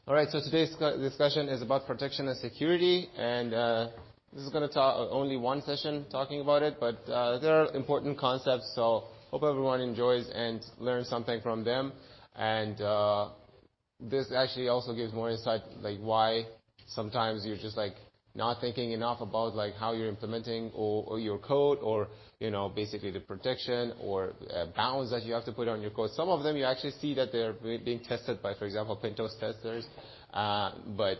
All right, so today's discussion is about protection and security, and this is going to talk only one session talking about it, but there are important concepts, so hope everyone enjoys and learns something from them. And this actually also gives more insight, like why sometimes you're just like not thinking enough about like how you're implementing or your code, or basically the protection or bounds that you have to put on your code. Some of them you actually see that they're being tested by, for example, pentest testers, but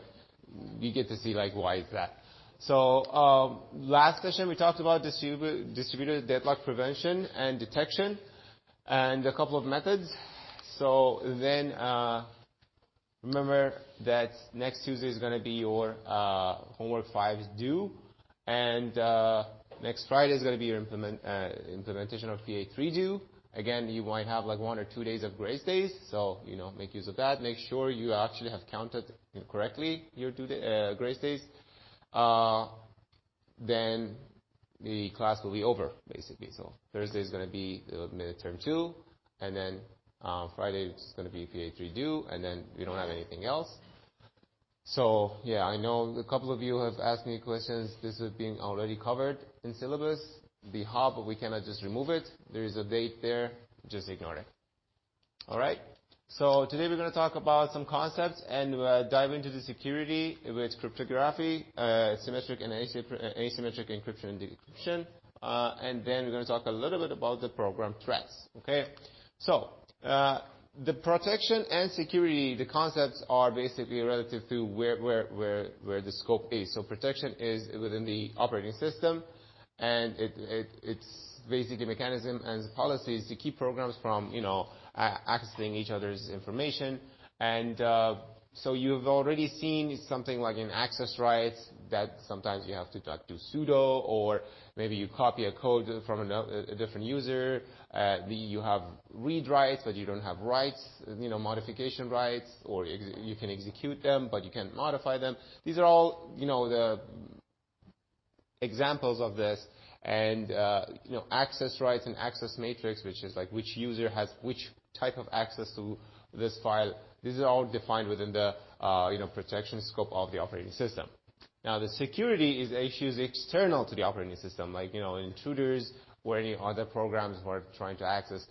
you get to see like why is that. So last session we talked about distributed deadlock prevention and detection and a couple of methods. So then remember that next Tuesday is going to be your homework 5 due, and next Friday is going to be your implementation of PA3 due. Again, you might have like 1 or 2 days of grace days, so make use of that. Make sure you actually have counted correctly your grace days. Then the class will be over basically. So Thursday is going to be the midterm 2, and then Friday it's going to be PA3 due, and then we don't have anything else. So yeah, I know a couple of you have asked me questions. This is being already covered in syllabus. The hub, we cannot just remove it. There is a date there. Just ignore it. All right. So today we're going to talk about some concepts and dive into the security with cryptography, symmetric and asymmetric encryption and decryption, and then we're going to talk a little bit about the program threats. Okay. So the protection and security, the concepts are basically relative to where the scope is. So protection is within the operating system, and it's basically mechanism and policies to keep programs from accessing each other's information. And so you've already seen something like in access rights that sometimes you have to do sudo, or maybe you copy a code from a different user. You have read rights, but you don't have rights, modification rights, or you can execute them, but you can't modify them. These are all, the examples of this. And, access rights and access matrix, which is like which user has which type of access to this file. These are all defined within the, protection scope of the operating system. Now, the security is issues external to the operating system, like, intruders or any other programs who are trying to access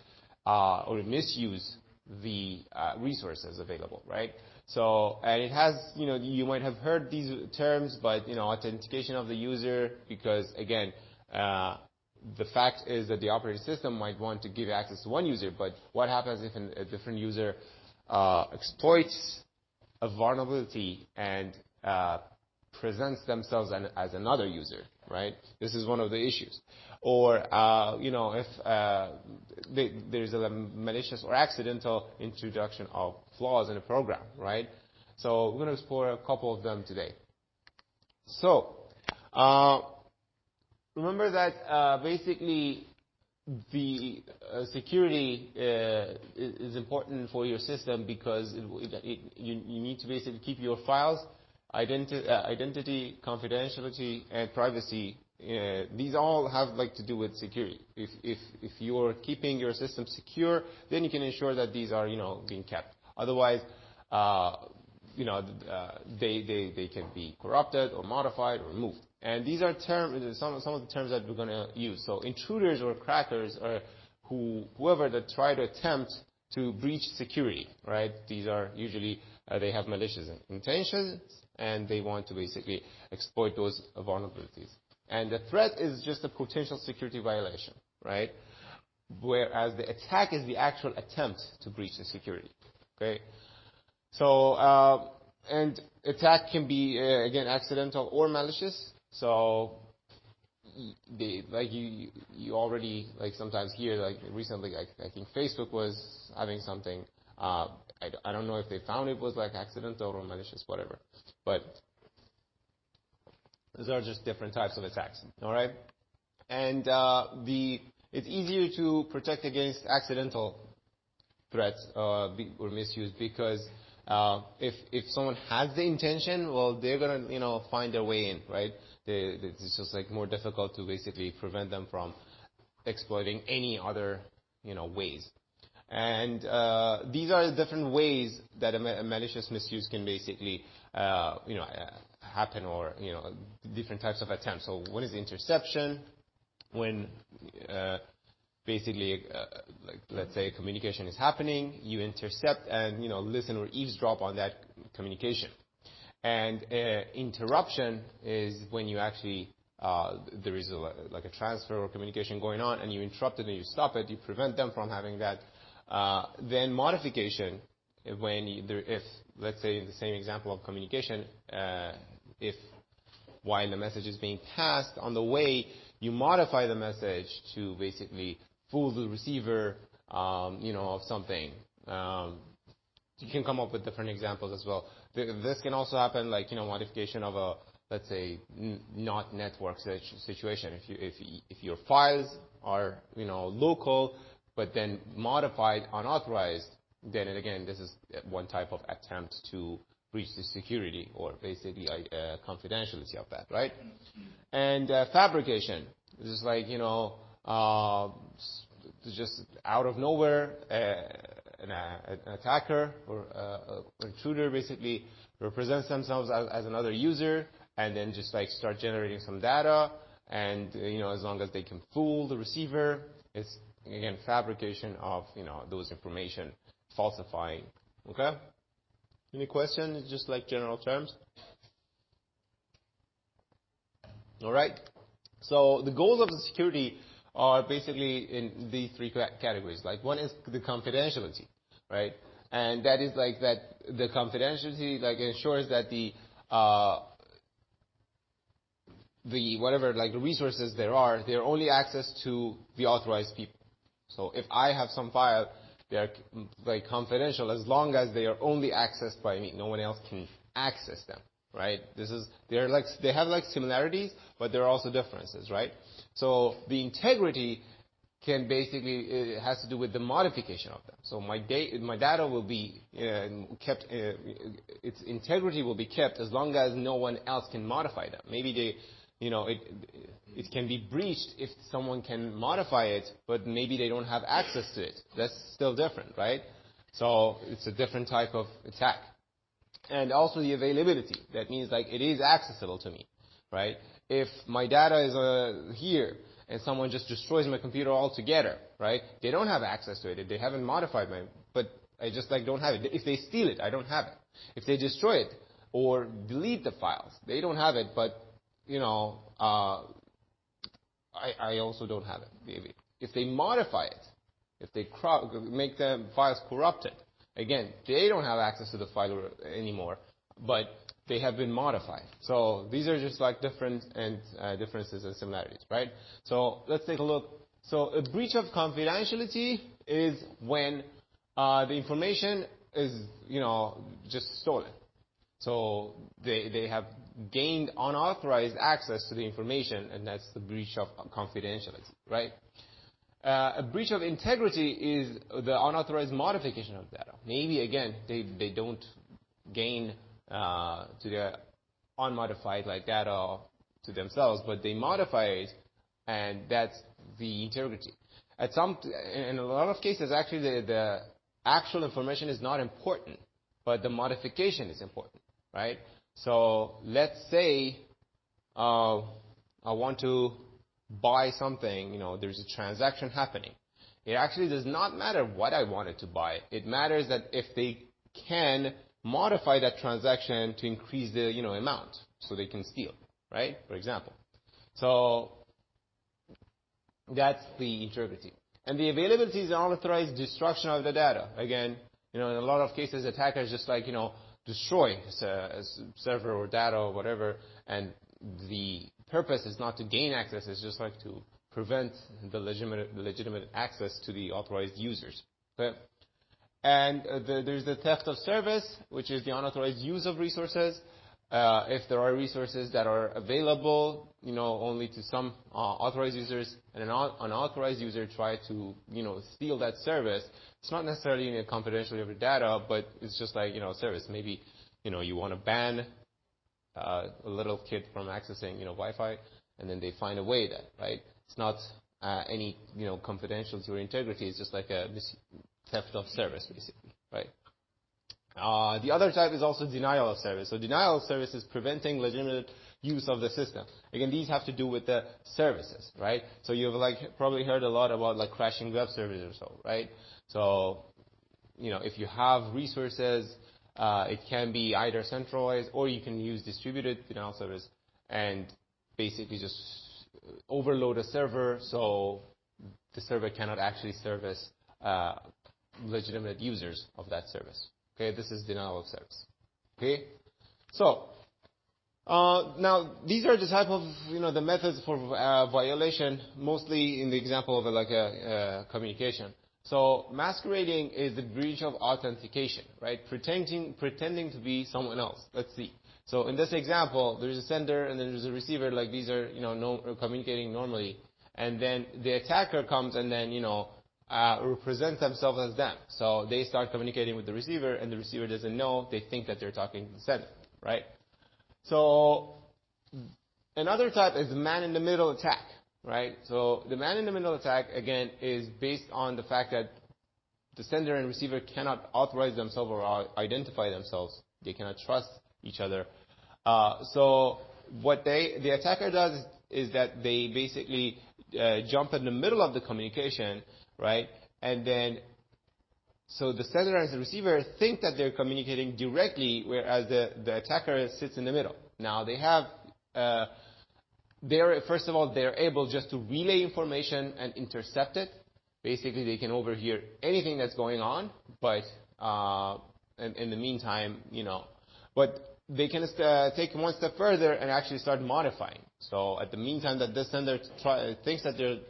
or misuse the resources available, right? So, and it has, you might have heard these terms, but, authentication of the user, because, again, the fact is that the operating system might want to give access to one user, but what happens if a different user exploits a vulnerability and presents themselves as another user, right? This is one of the issues. Or, if there's a malicious or accidental introduction of flaws in a program, right? So we're going to explore a couple of them today. So, remember that basically the security is important for your system, because you need to basically keep your files, identity, confidentiality, and privacy. These all have to do with security. If you're keeping your system secure, then you can ensure that these are being kept. Otherwise, they can be corrupted or modified or removed. And these are some of the terms that we're going to use. So intruders or crackers are whoever that try to attempt to breach security, right? These are usually, they have malicious intentions, and they want to basically exploit those vulnerabilities. And the threat is just a potential security violation, right? Whereas the attack is the actual attempt to breach the security, okay? So, and attack can be, again, accidental or malicious. So, you already, sometimes hear, recently, I think Facebook was having something, I don't know if they found it was, accidental or malicious, whatever. But these are just different types of attacks, all right? And it's easier to protect against accidental threats or misuse, because if someone has the intention, well, they're going to find their way in, right? It's just more difficult to basically prevent them from exploiting any other ways. And these are different ways that a malicious misuse can basically, happen, or, different types of attempts. So one is interception, when basically, like, let's say communication is happening, you intercept and, listen or eavesdrop on that communication. And interruption is when you actually, there is like a transfer or communication going on, and you interrupt it and you stop it, you prevent them from having that. Then modification, if, let's say in the same example of communication, if while the message is being passed, on the way, you modify the message to basically fool the receiver, of something. You can come up with different examples as well. This can also happen, like, modification of a, let's say, not network situation. If your files are, local, but then modified unauthorized, then again, this is one type of attempt to breach the security, or basically confidentiality of that, right? And fabrication. This is like, just out of nowhere, an attacker or intruder basically represents themselves as another user, and then just like start generating some data, and as long as they can fool the receiver, it's again fabrication of those information, falsifying. Okay? Any questions? Just like general terms. All right. So the goals of the security are basically in these three categories. Like, one is the confidentiality, right? And that is like that the confidentiality like ensures that the whatever like the resources there are, they're only access to the authorized people. So if I have some file, they're like confidential as long as they are only accessed by me. No one else can access them, right? They have like similarities, but there are also differences, right? So the integrity can basically, it has to do with the modification of them. So my data will be kept, its integrity will be kept as long as no one else can modify them. Maybe it can be breached if someone can modify it, but maybe they don't have access to it. That's still different, right? So it's a different type of attack. And also the availability. That means like it is accessible to me, right? If my data is here and someone just destroys my computer altogether, right? They don't have access to it. They haven't modified but I just like don't have it. If they steal it, I don't have it. If they destroy it or delete the files, they don't have it, but I also don't have it. If they modify it, if they make the files corrupted, again, they don't have access to the file anymore, but they have been modified. So these are just like different and differences and similarities, right? So let's take a look. So a breach of confidentiality is when the information is, just stolen. So they have gained unauthorized access to the information, and that's the breach of confidentiality, right? A breach of integrity is the unauthorized modification of data. Maybe, again, they don't gain to the unmodified like data to themselves, but they modify it, and that's the integrity. In a lot of cases, actually, the actual information is not important, but the modification is important, right? So let's say I want to buy something, there's a transaction happening. It actually does not matter what I wanted to buy. It matters that if they can modify that transaction to increase the, amount, so they can steal, right? For example. So that's the integrity. And the availability is the unauthorized destruction of the data. Again, in a lot of cases, attackers just like, destroy a server or data or whatever, and the purpose is not to gain access, it's just like to prevent the legitimate access to the authorized users. Okay? And there's the theft of service, which is the unauthorized use of resources. If there are resources that are available, only to some authorized users, and an unauthorized user try to, steal that service, it's not necessarily in the confidentiality of your data, but it's just like, service. Maybe, you want to ban a little kid from accessing, Wi-Fi, and then they find a way that, right? It's not any, confidentiality or integrity. It's just like a theft of service, basically, right? The other type is also denial of service. So denial of service is preventing legitimate use of the system. Again, these have to do with the services, right? So you've probably heard a lot about crashing web servers or so, right? So, if you have resources, it can be either centralized or you can use distributed denial service and basically just overload a server so the server cannot actually service legitimate users of that service. Okay, this is denial of service. Okay, so now these are the type of the methods for violation, mostly in the example of a communication. So masquerading is the breach of authentication, right? Pretending to be someone else. Let's see. So in this example, there's a sender and then there's a receiver. These are communicating normally, and then the attacker comes and then represent themselves as them. So they start communicating with the receiver, and the receiver doesn't know. They think that they're talking to the sender, right? So another type is the man-in-the-middle attack, right? So the man-in-the-middle attack, again, is based on the fact that the sender and receiver cannot authorize themselves or identify themselves. They cannot trust each other. So what the attacker does is that they basically jump in the middle of the communication, right? And then, so the sender and the receiver think that they're communicating directly, whereas the attacker sits in the middle. Now they have, first of all, they're able just to relay information and intercept it. Basically, they can overhear anything that's going on, but in the meantime, but they can take one step further and actually start modifying. So at the meantime that this sender thinks that they're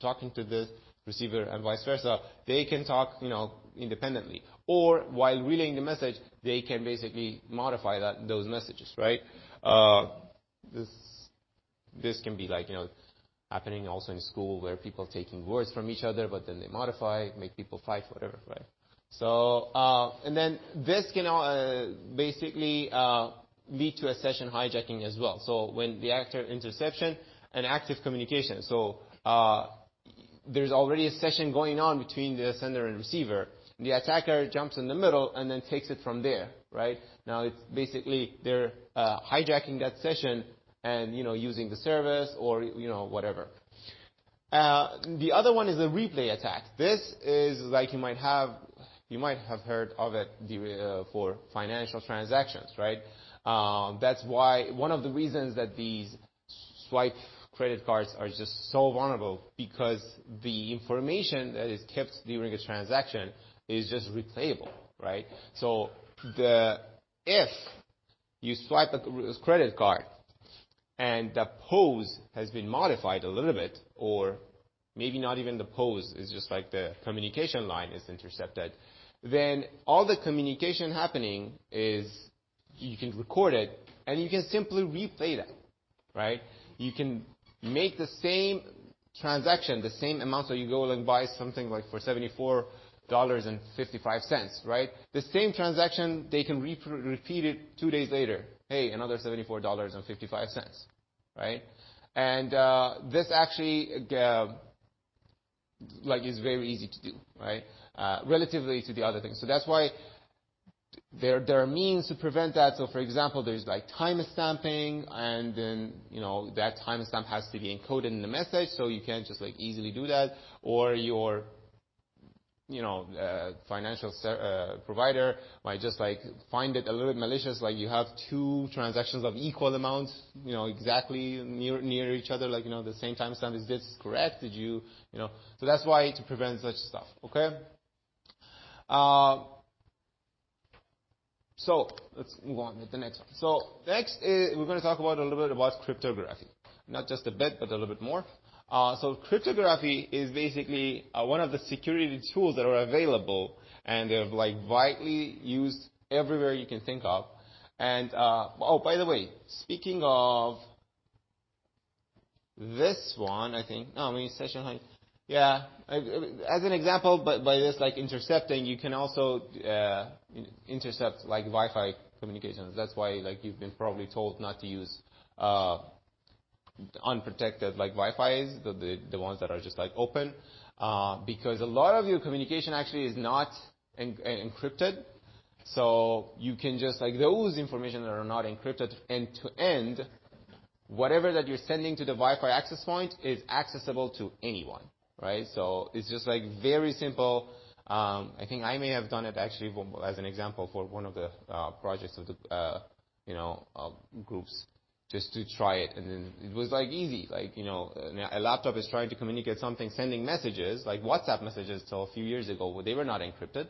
talking to this receiver and vice versa, they can talk, independently. Or while relaying the message, they can basically modify those messages, right? This can be happening also in school where people taking words from each other, but then they modify, make people fight, whatever, right? So, and then this can basically lead to a session hijacking as well. So when the actor interception and active communication. So there's already a session going on between the sender and receiver. The attacker jumps in the middle and then takes it from there, right? Now it's basically they're hijacking that session and using the service or whatever. The other one is a replay attack. This is you might have heard of it for financial transactions, right? That's why one of the reasons that these swipe credit cards are just so vulnerable, because the information that is kept during a transaction is just replayable, right? So if you swipe a credit card and the pose has been modified a little bit, or maybe not even the pose, is just the communication line is intercepted, then all the communication happening is you can record it and you can simply replay that, right? You can make the same transaction, the same amount, so you go and buy something for $74.55, right? The same transaction, they can repeat it 2 days later. Hey, another $74.55, right? And this actually is very easy to do, right? Relatively to the other things. So that's why there are means to prevent that. So for example, there's time stamping, and then that time stamp has to be encoded in the message, so you can't just easily do that. Or your financial provider might just find it a little bit malicious, you have two transactions of equal amounts, exactly near each other, the same timestamp. Is this correct? Did you, so that's why, to prevent such stuff. Okay. So let's move on with the next one. So next we're going to talk about a little bit about cryptography, not just a bit, but a little bit more. So cryptography is basically one of the security tools that are available, and they're widely used everywhere you can think of. And by the way, speaking of this one, I think session height. Yeah, as an example, but by this intercepting, you can also intercept Wi-Fi communications. That's why you've been probably told not to use unprotected Wi-Fi's, the ones that are just open. because a lot of your communication actually is not encrypted. So you can just, like, those information that are not encrypted end to end, whatever that you're sending to the Wi-Fi access point is accessible to anyone, right? So it's just like very simple. I think I may have done it actually as an example for one of the projects of the groups, just to try it. And then it was like easy, like, a laptop is trying to communicate something, sending messages like WhatsApp messages till a few years ago, they were not encrypted.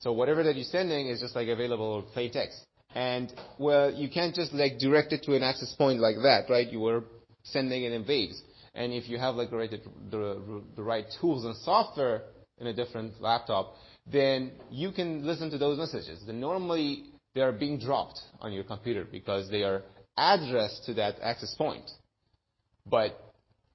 So whatever that you're sending is just like available plain text. And, well, you can't just like direct it to an access point like that, right? You were sending it in waves. And if you have like the right tools and software in a different laptop, then you can listen to those messages. Then normally they are being dropped on your computer because they are addressed to that access point. But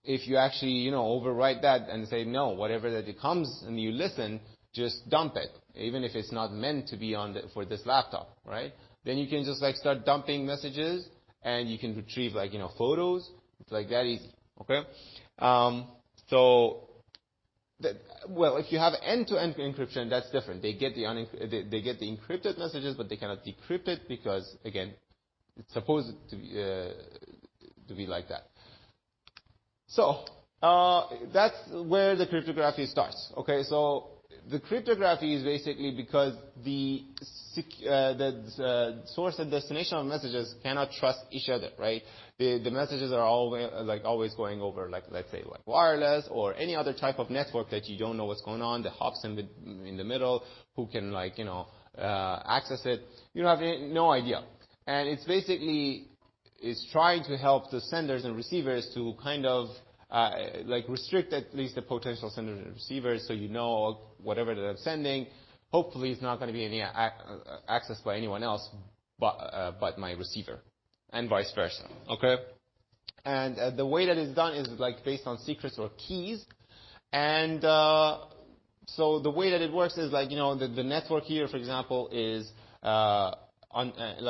if you actually, overwrite that and say, no, whatever that it comes and you listen, just dump it, even if it's not meant to be for this laptop, right? Then you can just like start dumping messages, and you can retrieve like, photos. It's like that easy, okay? If you have end-to-end encryption, that's different. They get the encrypted messages, but they cannot decrypt it because, again, it's supposed to be like that. So that's where the cryptography starts. Okay, so the cryptography is basically because the source and destination of messages cannot trust each other, right? The messages are always going over, like, let's say, like wireless or any other type of network that you don't know what's going on. The hops in the middle, who can access it? You have no idea. And it's basically trying to help the senders and receivers to kind of restrict at least the potential senders and receivers, so whatever that I'm sending, hopefully it's not going to be any access by anyone else but my receiver, and vice versa. Okay, and the way that it's done is like based on secrets or keys, and so the way that it works is like the network here, for example, is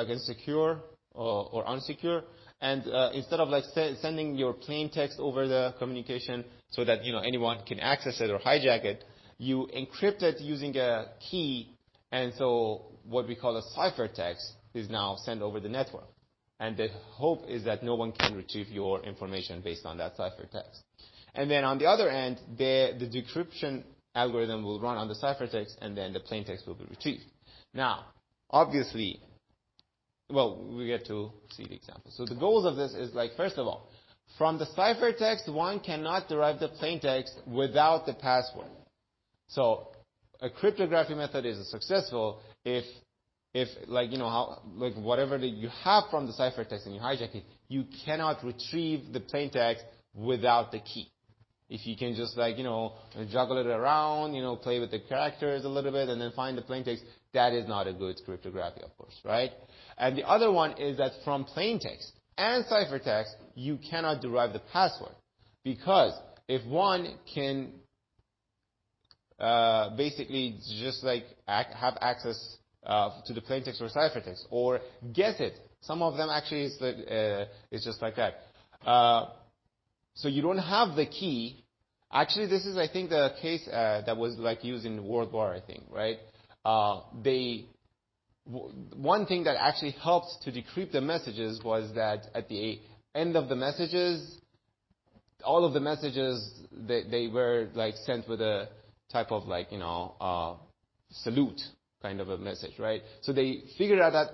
insecure or unsecure. And instead of like sending your plain text over the communication so that anyone can access it or hijack it, you encrypt it using a key, and so what we call a ciphertext is now sent over the network. And the hope is that no one can retrieve your information based on that ciphertext. And then on the other end, the decryption algorithm will run on the ciphertext, and then the plain text will be retrieved. Now, obviously, we get to see the example. So the goals of this is like, first of all, from the ciphertext, one cannot derive the plain text without the password. So a cryptography method is successful if whatever that you have from the ciphertext and you hijack it, you cannot retrieve the plain text without the key. If you can just juggle it around, play with the characters a little bit and then find the plain text, that is not a good cryptography, of course, right? And the other one is that from plain text and ciphertext, you cannot derive the password. Because if one can basically just have access to the plain text or ciphertext, or guess it, some of them actually is just like that. So you don't have the key. Actually, this is, I think, the case that was used in World War, I think, right? One thing that actually helped to decrypt the messages was that at the end of the messages, all of the messages, they were sent with a type of salute kind of a message, right? So they figured out that,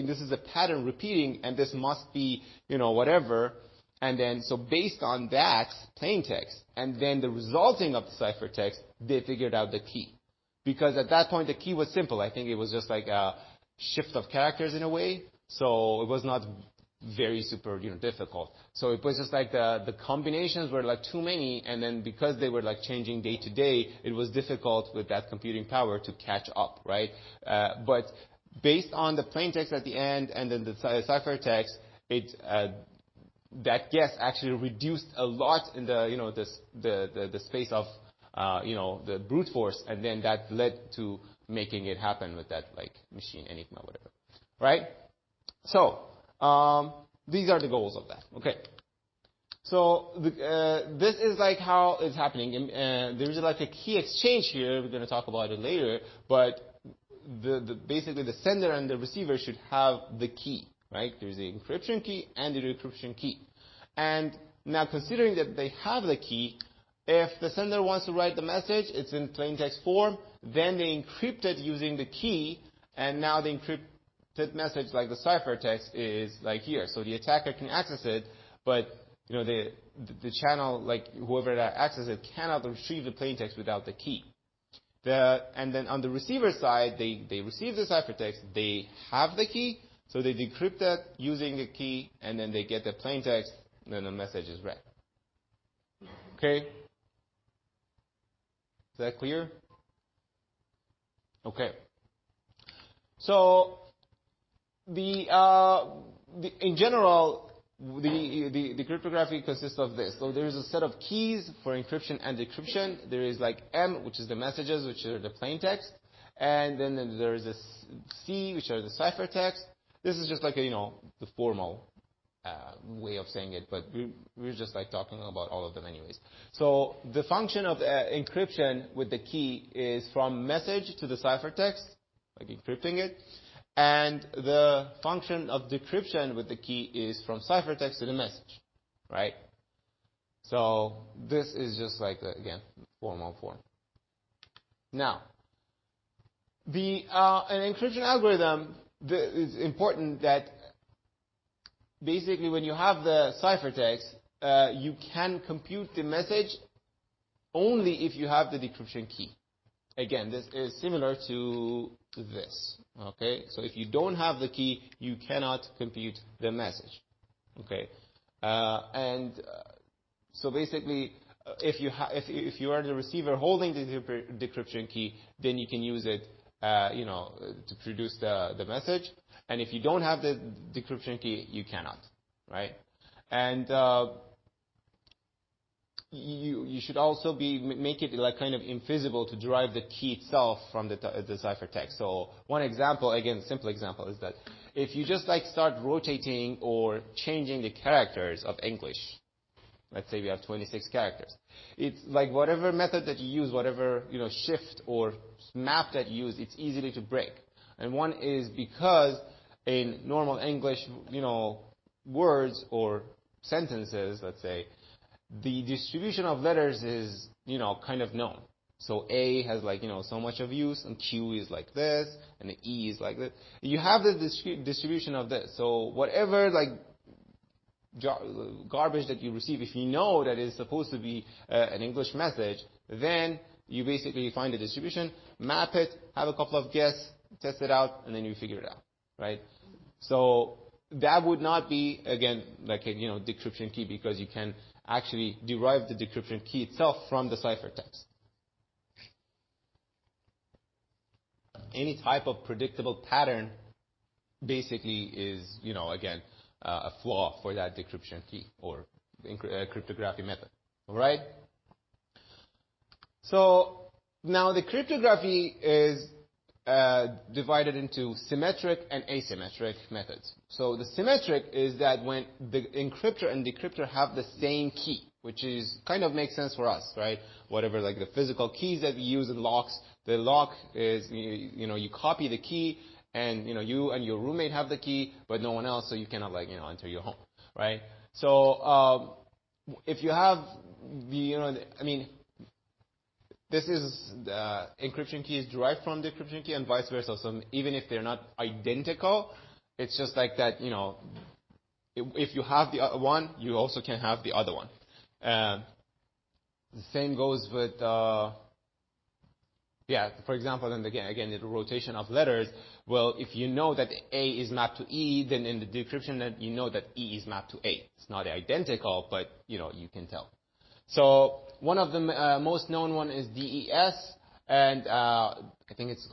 this is a pattern repeating, and this must be, whatever. And then, so based on that plain text, and then the resulting of the ciphertext, they figured out the key. Because at that point, the key was simple. I think it was just like a shift of characters in a way. So it was not very super, difficult. So it was just the combinations were too many, and then because they were changing day to day, it was difficult with that computing power to catch up, right? But based on the plain text at the end and then the ciphertext, that guess actually reduced a lot in the space of the brute force, and then that led to making it happen with that machine Enigma, whatever, right? So these are the goals of that. Okay. So this is like how it's happening. There's like a key exchange here. We're going to talk about it later. But basically the sender and the receiver should have the key, right? There's the encryption key and the decryption key. And now considering that they have the key, if the sender wants to write the message, it's in plain text form, then they encrypt it using the key, and now the encrypted message, like the ciphertext, is like here. So the attacker can access it, but you know the channel, like whoever that accesses it, cannot retrieve the plain text without the key. And then on the receiver side, they receive the ciphertext, they have the key, so they decrypt that using the key, and then they get the plain text, and then the message is read. Okay? Is that clear? Okay. So in general, the cryptography consists of this. So there is a set of keys for encryption and decryption. There is like M, which is the messages, which are the plain text, and then there is a C, which are the ciphertext. This is just like the formal way of saying it, but we're just like talking about all of them anyways. So the function of encryption with the key is from message to the ciphertext, like encrypting it, and the function of decryption with the key is from ciphertext to the message, right? So this is just like again formal form. Now, an encryption algorithm is important that basically, when you have the ciphertext, you can compute the message only if you have the decryption key. Again, this is similar to this. Okay, so if you don't have the key, you cannot compute the message. Okay, so basically, if you are the receiver holding the decryption key, then you can use it, to produce the message. And if you don't have the decryption key, you cannot, right? And you should also make it like kind of invisible to derive the key itself from the ciphertext. So one example, again, simple example, is that if you just like start rotating or changing the characters of English, let's say we have 26 characters, it's like whatever method that you use, whatever shift or map that you use, it's easily to break. And one is because in normal English, words or sentences, let's say, the distribution of letters is, kind of known. So A has like, so much of use, and Q is like this, and the E is like this. You have the distribution of this. So whatever like garbage that you receive, if you know that it's supposed to be an English message, then you basically find the distribution, map it, have a couple of guesses, test it out, and then you figure it out, right? So that would not be, again, like a decryption key, because you can actually derive the decryption key itself from the ciphertext. Any type of predictable pattern basically is, again, a flaw for that decryption key or cryptography method. All right? So now the cryptography is divided into symmetric and asymmetric methods. So the symmetric is that when the encryptor and decryptor have the same key, which is kind of makes sense for us, right? Whatever, like the physical keys that we use in locks, the lock is, you copy the key, and you and your roommate have the key, but no one else, so you cannot enter your home, right? So if you have this is the encryption key is derived from the decryption key, and vice versa. So even if they're not identical, it's just like that. If you have the one, you also can have the other one. The same goes with, for example, and again, the rotation of letters. Well, if you know that A is mapped to E, then in the decryption, you know that E is mapped to A. It's not identical, but you can tell. So one of the most known one is DES, and I think it's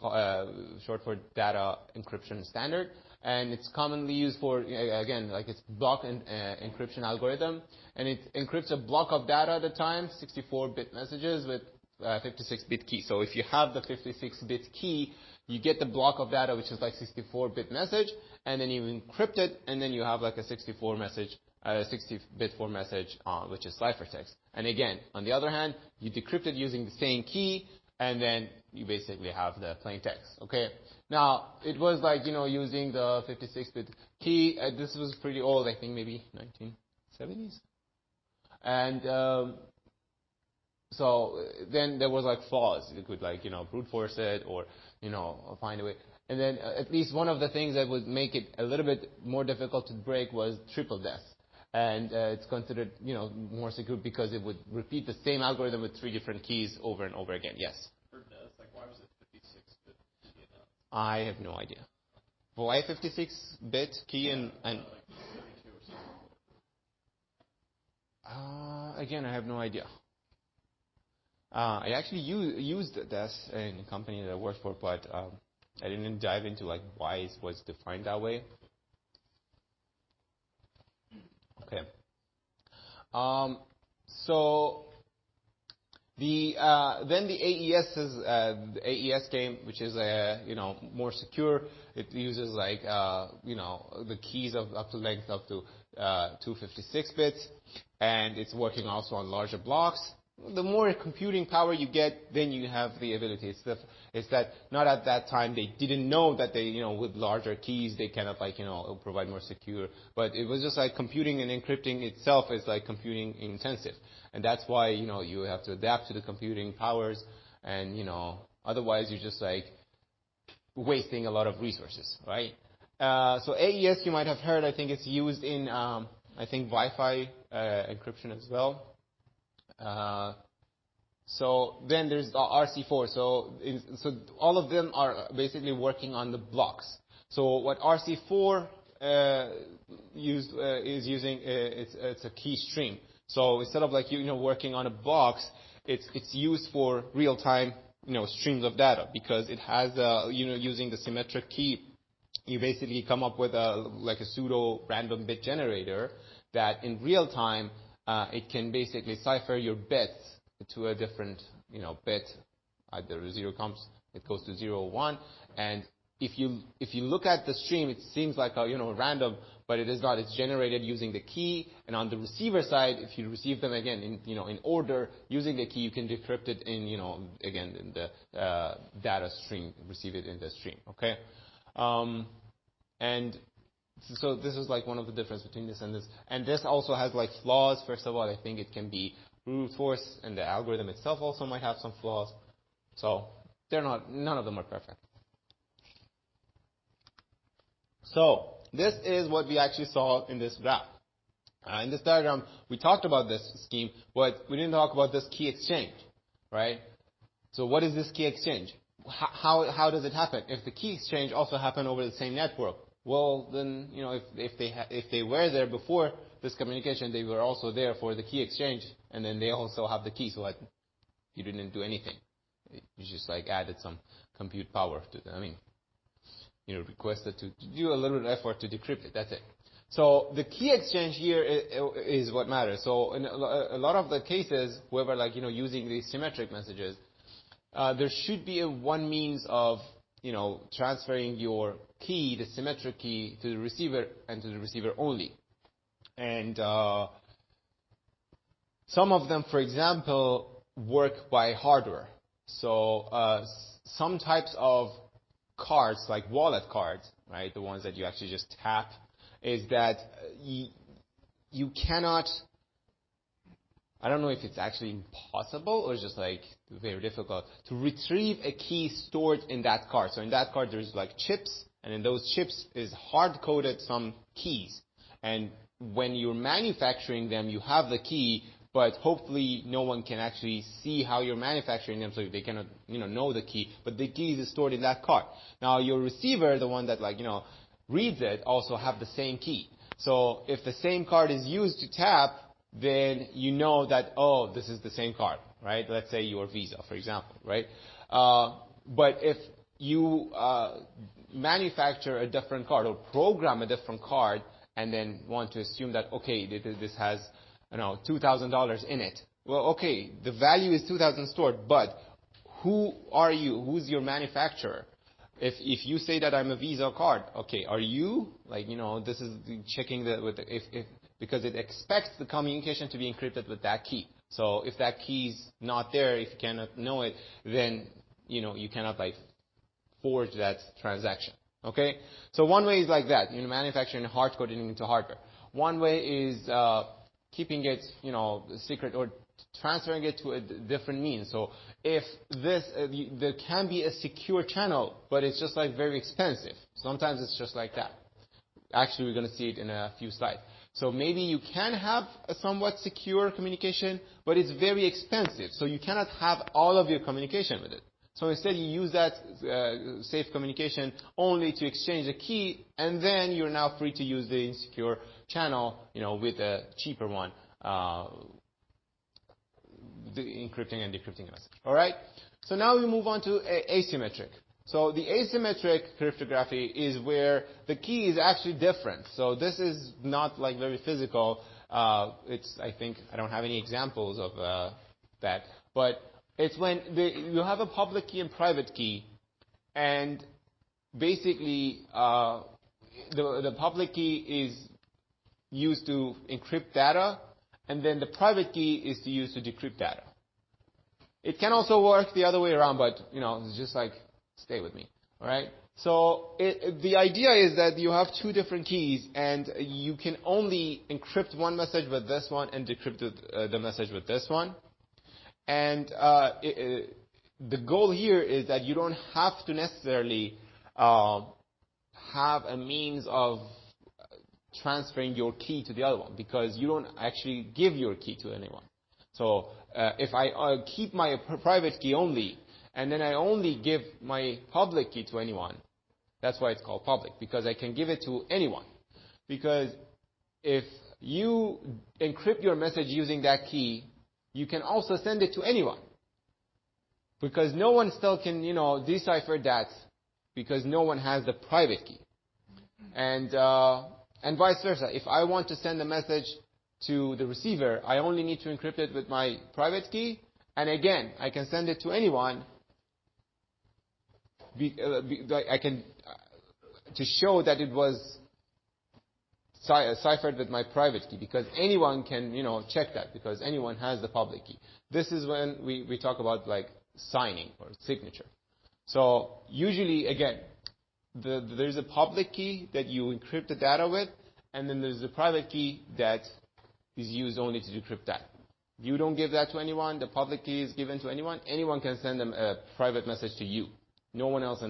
short for Data Encryption Standard, and it's commonly used for, again, like it's block encryption algorithm, and it encrypts a block of data at a time, 64-bit messages with 56-bit key. So if you have the 56-bit key, you get the block of data, which is like 64-bit message, and then you encrypt it, and then you have like a 64 message a 60-bit form message, which is ciphertext. And again, on the other hand, you decrypt it using the same key, and then you basically have the plain text. Okay. Now, it was like, using the 56-bit key. This was pretty old, I think maybe 1970s. And so then there was like flaws. You could like, brute force it or, find a way. And then at least one of the things that would make it a little bit more difficult to break was triple death. And it's considered, more secure because it would repeat the same algorithm with 3 different keys over and over again. Yes? For death, like why was it 56-bit? I have no idea. Why 56-bit key and again, I have no idea. I actually used this in a company that I worked for, but I didn't dive into like why it was defined that way. Okay. So then the AES came, which is more secure. It uses like the keys of up to length up to 256 bits, and it's working also on larger blocks. The more computing power you get, then you have the ability. It's that not at that time they didn't know that they, with larger keys they cannot provide more secure. But it was just like computing and encrypting itself is like computing intensive. And that's why, you have to adapt to the computing powers and, otherwise you're just like wasting a lot of resources, right? So AES you might have heard, I think it's used in, Wi-Fi encryption as well. So then there's the RC4. So all of them are basically working on the blocks. So what RC4 is using, it's a key stream. So instead of like working on a box, it's used for real time streams of data because it has using the symmetric key, you basically come up with a pseudo random bit generator that in real time it can basically cipher your bits to a different, bit. Either 0 comes, it goes to 0 or 1. And if you look at the stream, it seems like a, random, but it is not. It's generated using the key. And on the receiver side, if you receive them again in order using the key, you can decrypt it in, again in the data stream, receive it in the stream. Okay. And so this is like one of the difference between this and this. And this also has like flaws. First of all, I think it can be brute force, and the algorithm itself also might have some flaws. So none of them are perfect. So this is what we actually saw in this graph. In this diagram, we talked about this scheme, but we didn't talk about this key exchange, right? So what is this key exchange? How does it happen? If the key exchange also happened over the same network, well, then, if they were there before this communication, they were also there for the key exchange, and then they also have the key, so you didn't do anything. You just like added some compute power to them. Requested to do a little bit of effort to decrypt it. That's it. So the key exchange here is what matters. So in a lot of the cases, whoever using these symmetric messages, there should be one means of transferring your key, the symmetric key, to the receiver and to the receiver only. And some of them, for example, work by hardware. So some types of cards, like wallet cards, right, the ones that you actually just tap, is that you cannot, I don't know if it's actually impossible or just like very difficult to retrieve a key stored in that card. So in that card there's like chips, and in those chips is hard-coded some keys. And when you're manufacturing them, you have the key, but hopefully no one can actually see how you're manufacturing them, so they cannot, know the key. But the key is stored in that card. Now your receiver, the one that reads it, also have the same key. So if the same card is used to tap, then you know that, oh, this is the same card, right? Let's say your Visa, for example, right? But if you manufacture a different card or program a different card and then want to assume that, okay, this has, $2,000 in it. Well, okay, the value is 2,000 stored, but who are you? Who's your manufacturer? If you say that I'm a Visa card, okay, are you this is checking if because it expects the communication to be encrypted with that key. So if that key is not there, if you cannot know it, then you cannot like forge that transaction. Okay? So one way is like that, manufacturing hard coding into hardware. One way is keeping it, secret or transferring it to a different means. So if there can be a secure channel, but it's just like very expensive. Sometimes it's just like that. Actually, we're going to see it in a few slides. So maybe you can have a somewhat secure communication, but it's very expensive. So you cannot have all of your communication with it. So instead, you use that safe communication only to exchange the key, and then you're now free to use the insecure channel, with a cheaper one, the encrypting and decrypting message. All right. So now we move on to asymmetric. So the asymmetric cryptography is where the key is actually different. So this is not like very physical. I think I don't have any examples of that, but it's when you have a public key and private key, and basically the public key is used to encrypt data, and then the private key is used to decrypt data. It can also work the other way around, but it's just like stay with me, all right? So the idea is that you have two different keys, and you can only encrypt one message with this one and decrypt the message with this one. And the goal here is that you don't have to necessarily have a means of transferring your key to the other one, because you don't actually give your key to anyone. So if I keep my private key only, and then I only give my public key to anyone, that's why it's called public, because I can give it to anyone. Because if you encrypt your message using that key, you can also send it to anyone. Because no one still can, decipher that, because no one has the private key. And vice versa. If I want to send a message to the receiver, I only need to encrypt it with my private key. And again, I can send it to anyone. I can to show that it was ciphered with my private key, because anyone can, check that, because anyone has the public key. This is when we talk about like signing or signature. So usually, again, there's a public key that you encrypt the data with, and then there's a private key that is used only to decrypt that. You don't give that to anyone. The public key is given to anyone. Anyone can send them a private message to you. No one else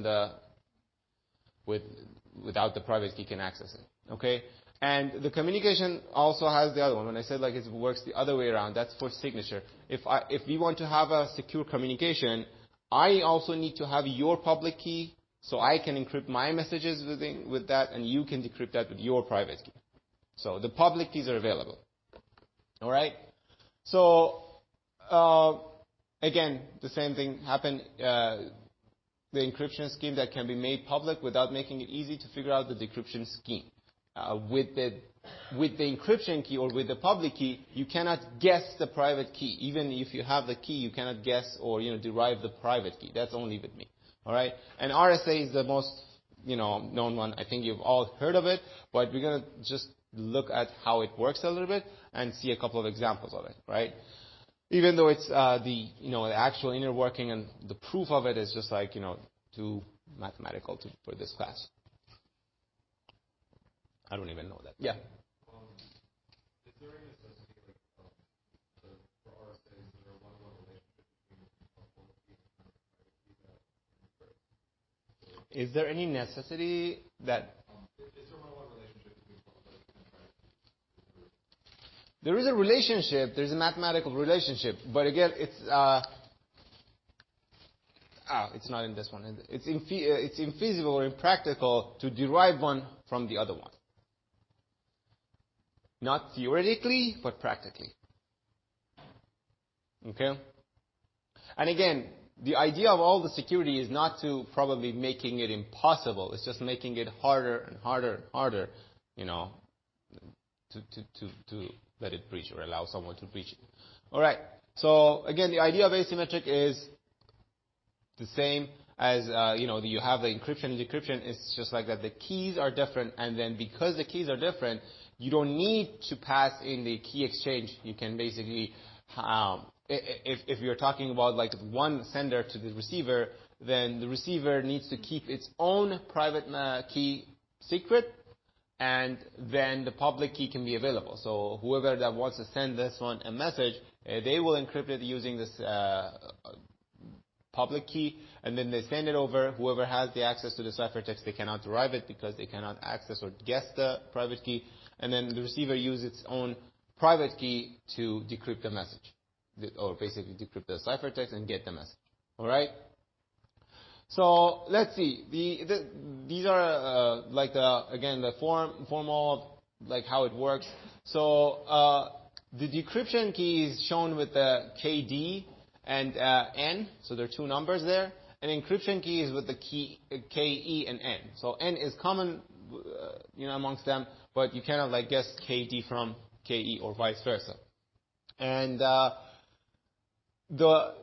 without the private key can access it. Okay? And the communication also has the other one. When I said like it works the other way around, that's for signature. If we want to have a secure communication, I also need to have your public key, so I can encrypt my messages with that, and you can decrypt that with your private key. So the public keys are available. All right? So again, the same thing happened. The encryption scheme that can be made public without making it easy to figure out the decryption scheme. With the encryption key or with the public key, you cannot guess the private key. Even if you have the key, you cannot guess or derive the private key. That's only with me. All right. And RSA is the most known one. I think you've all heard of it, but we're gonna just look at how it works a little bit and see a couple of examples of it. Right. Even though it's the actual inner working and the proof of it is just like too mathematical for this class. I don't even know that. Yeah. Is there any necessity for RSA? Is there a one-on-one relationship between public key and private key that? Is there any necessity that? Is there a one-on-one relationship between public and private key? There is a relationship. There's a mathematical relationship, but again, it's not in this one. It's infeasible or impractical to derive one from the other one. Not theoretically, but practically. Okay? And again, the idea of all the security is not to probably making it impossible. It's just making it harder and harder and harder, to let it breach or allow someone to breach it. All right. So again, the idea of asymmetric is the same as you have the encryption and decryption. It's just like that. The keys are different, and then because the keys are different, you don't need to pass in the key exchange. You can basically, if you're talking about like one sender to the receiver, then the receiver needs to keep its own private key secret, and then the public key can be available. So whoever that wants to send this one a message, they will encrypt it using this public key, and then they send it over. Whoever has the access to the ciphertext, they cannot derive it because they cannot access or guess the private key, and then the receiver uses its own private key to decrypt the message, or basically decrypt the ciphertext and get the message. All right? So let's see. These are like the formal, like how it works. So the decryption key is shown with the KD and N. So there are two numbers there. And encryption key is with the key KE and N. So N is common, amongst them, but you cannot like guess KD from KE or vice versa. And the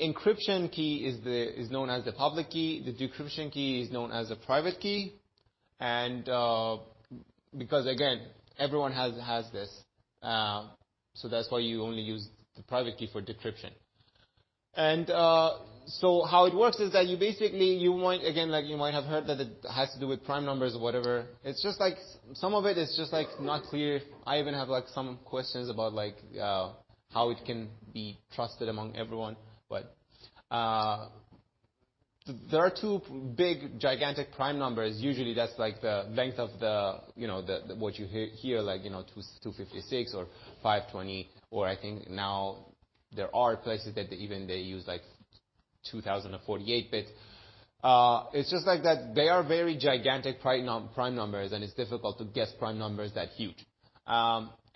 encryption key is known as the public key. The decryption key is known as the private key, and because again everyone has this, so that's why you only use the private key for decryption. And so how it works is that you might have heard that it has to do with prime numbers or whatever. It's just like some of it is just like not clear. I even have like some questions about like how it can be trusted among everyone. But there are two big, gigantic prime numbers. Usually that's like the length of the what you hear like, 256 or 520, or I think now there are places that they use like 2048 bit. It's just like that. They are very gigantic prime numbers, and it's difficult to guess prime numbers that huge.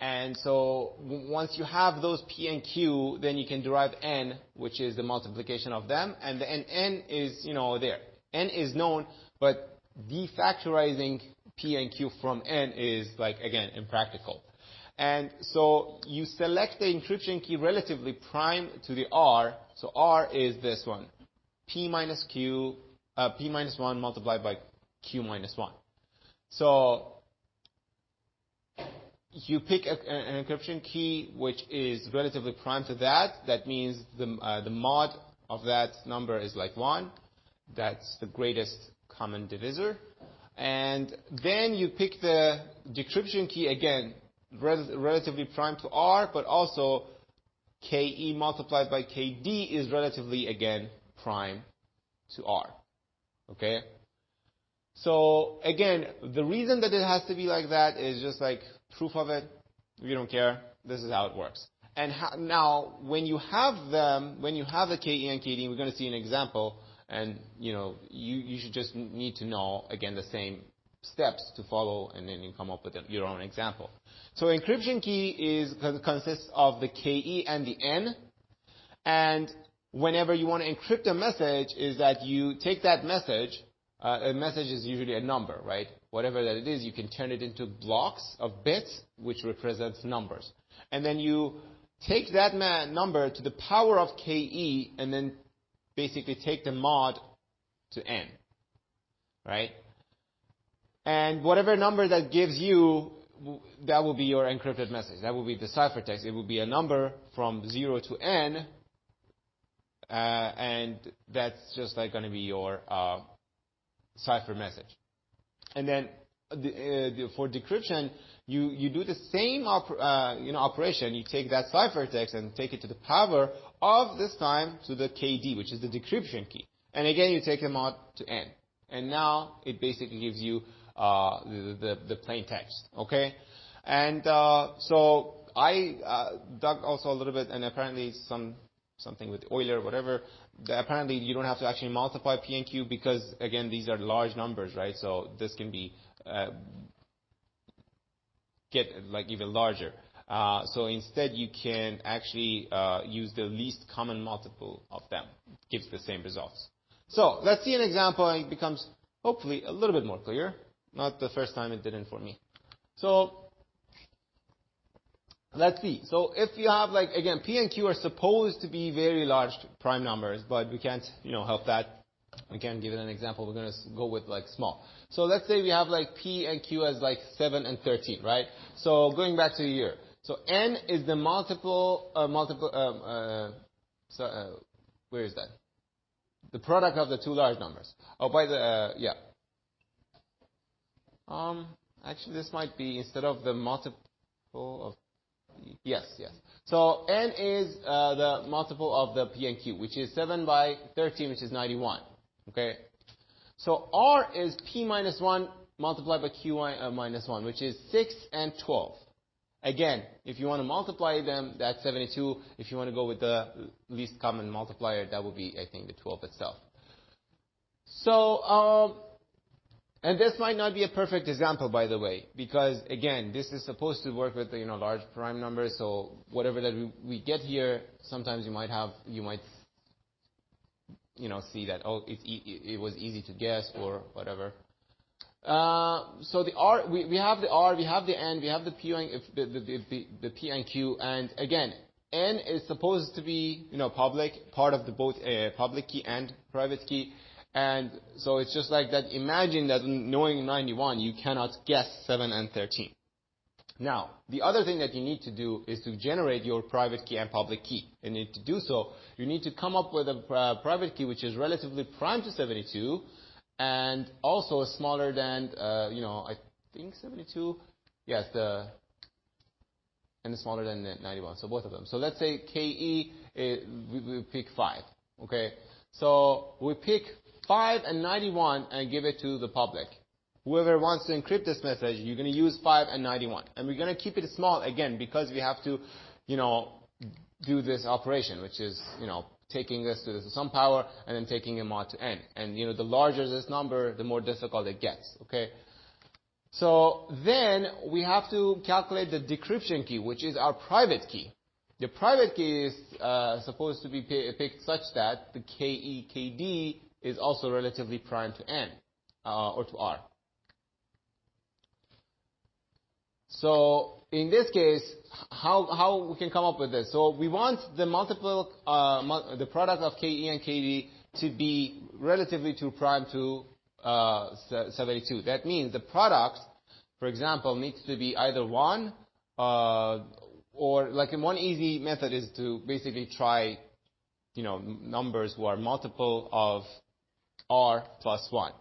And so once you have those P and Q, then you can derive N, which is the multiplication of them. And N is, there. N is known, but defactorizing P and Q from N is, like, again, impractical. And so you select the encryption key relatively prime to the R. So R is this one. P minus 1 multiplied by Q minus 1. So you pick an encryption key which is relatively prime to that. That means the mod of that number is like 1. That's the greatest common divisor. And then you pick the decryption key again, relatively prime to R, but also KE multiplied by KD is relatively, again, prime to R. Okay? So, again, the reason that it has to be like that is just like proof of it. We don't care. This is how it works. And now, when you have the KE and KD, we're going to see an example, and, you should just need to know, again, the same steps to follow, and then you come up with your own example. So encryption key consists of the KE and the N, and whenever you want to encrypt a message, is that you take that message. A message is usually a number, right? Whatever that it is, you can turn it into blocks of bits, which represents numbers. And then you take that number to the power of KE, and then basically take the mod to N, right? And whatever number that gives you, that will be your encrypted message. That will be the ciphertext. It will be a number from 0 to N, and that's just like going to be your cipher message. And then for decryption, you do the same operation. You take that ciphertext and take it to the power of, this time, to the KD, which is the decryption key. And again, you take them out to N. And now it basically gives you the plain text. Okay? And so I dug also a little bit, and apparently something with Euler, whatever. Apparently, you don't have to actually multiply P and Q because, again, these are large numbers, right? So this can be get like even larger. So instead, you can actually use the least common multiple of them. It gives the same results. So let's see an example, and it becomes hopefully a little bit more clear. Not the first time it didn't for me. So let's see. So if you have, again, P and Q are supposed to be very large prime numbers, but we can't, help that. Again, give it an example. We're going to go with like small. So let's say we have like P and Q as like 7 and 13, right? So going back to here. So N is the where is that? The product of the two large numbers. Oh, by the, yeah. Actually this might be instead of the multiple of, yes. So N is the multiple of the P and Q, which is 7 by 13, which is 91. Okay. So R is P minus 1 multiplied by Q minus 1, which is 6 and 12. Again, if you want to multiply them, that's 72. If you want to go with the least common multiplier, that would be, I think, the 12 itself. So, and this might not be a perfect example, by the way, because again, this is supposed to work with large prime numbers. So whatever that we get here, sometimes you might see that it was easy to guess or whatever. So the R, we have the R, we have the N, we have the P and Q, and again, N is supposed to be public, part of the both public key and private key. And so it's just like that. Imagine that knowing 91, you cannot guess 7 and 13. Now, the other thing that you need to do is to generate your private key and public key. And to do so, you need to come up with a private key which is relatively prime to 72 and also smaller than, I think 72. Yes, and smaller than 91. So both of them. So let's say KE, we pick 5. Okay. So we pick 5 and 91 and give it to the public. Whoever wants to encrypt this message, you're going to use 5 and 91. And we're going to keep it small again because we have to, do this operation, which is, taking this to some power and then taking a mod to n. And, the larger this number, the more difficult it gets. Okay. So then we have to calculate the decryption key, which is our private key. The private key is supposed to be picked such that the KD is also relatively prime to n or to r. So in this case, how we can come up with this? So we want the multiple, the product of KE and KD to be relatively to prime to 72. That means the product, for example, needs to be either 1 or like one easy method is to basically try, numbers who are multiple of r plus 1.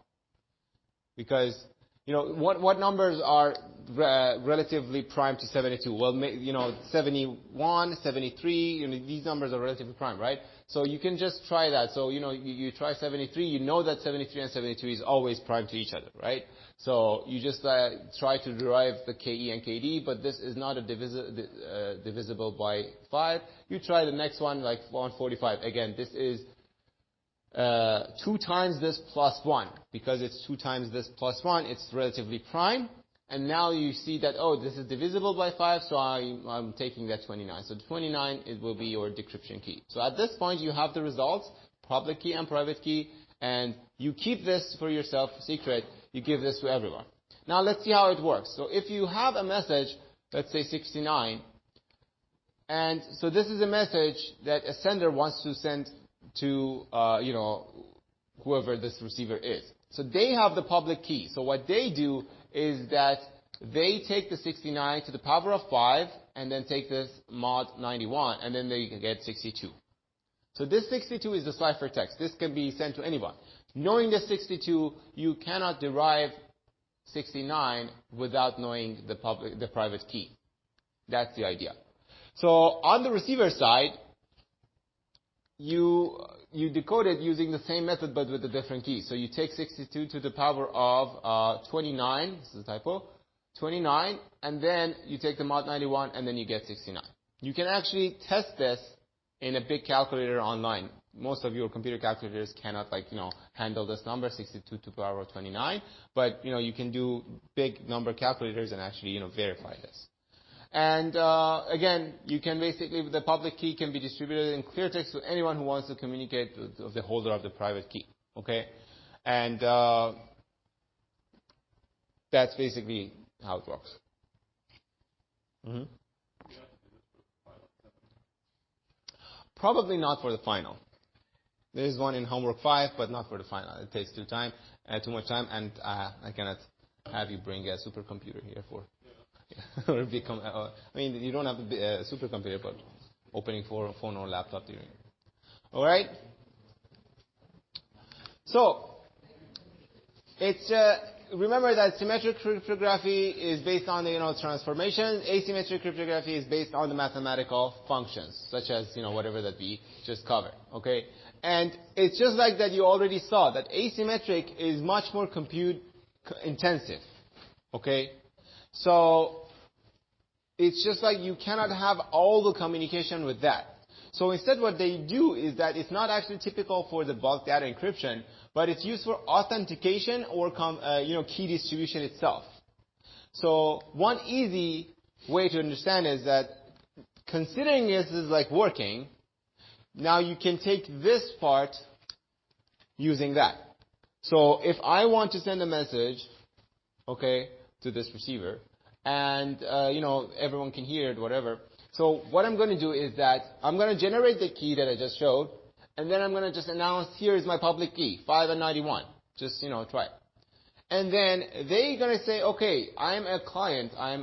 Because, what numbers are relatively prime to 72? Well, 71, 73, these numbers are relatively prime, right? So you can just try that. So, you try 73, you know that 73 and 72 is always prime to each other, right? So you just try to derive the KE and KD, but this is not divisible by 5. You try the next one, like 145. Again, this is 2 times this plus 1. Because it's 2 times this plus 1, it's relatively prime. And now you see that, this is divisible by 5, so I'm taking that 29. So 29, it will be your decryption key. So at this point, you have the results, public key and private key, and you keep this for yourself, secret. You give this to everyone. Now let's see how it works. So if you have a message, let's say 69, and so this is a message that a sender wants to send to, whoever this receiver is. So they have the public key. So what they do is that they take the 69 to the power of 5 and then take this mod 91 and then they get 62. So this 62 is the ciphertext. This can be sent to anyone. Knowing the 62, you cannot derive 69 without knowing the private key. That's the idea. So on the receiver side, you decode it using the same method but with a different key. So you take 62 to the power of 29, this is a typo, 29, and then you take the mod 91 and then you get 69. You can actually test this in a big calculator online. Most of your computer calculators cannot handle this number, 62 to the power of 29, but you can do big number calculators and actually verify this. And again, you can basically, the public key can be distributed in clear text to anyone who wants to communicate with the holder of the private key. Okay? And that's basically how it works. Mm-hmm. Probably not for the final. There is one in homework 5, but not for the final. It takes too much time, and I cannot have you bring a supercomputer here for, or become. I mean, you don't have to be a supercomputer, but opening for a phone or laptop during. All right. So it's remember that symmetric cryptography is based on the transformation. Asymmetric cryptography is based on the mathematical functions, such as whatever that we just covered. Okay, and it's just like that. You already saw that asymmetric is much more compute intensive. Okay, so it's just like you cannot have all the communication with that. So instead what they do is that it's not actually typical for the bulk data encryption, but it's used for authentication or key distribution itself. So one easy way to understand is that considering this is like working, now you can take this part using that. So if I want to send a message, okay, to this receiver, and everyone can hear it, whatever. So what I'm going to do is that I'm going to generate the key that I just showed, and then I'm going to just announce, here is my public key, 5 and 91. Just, try it. And then they're going to say, okay, I'm a client. I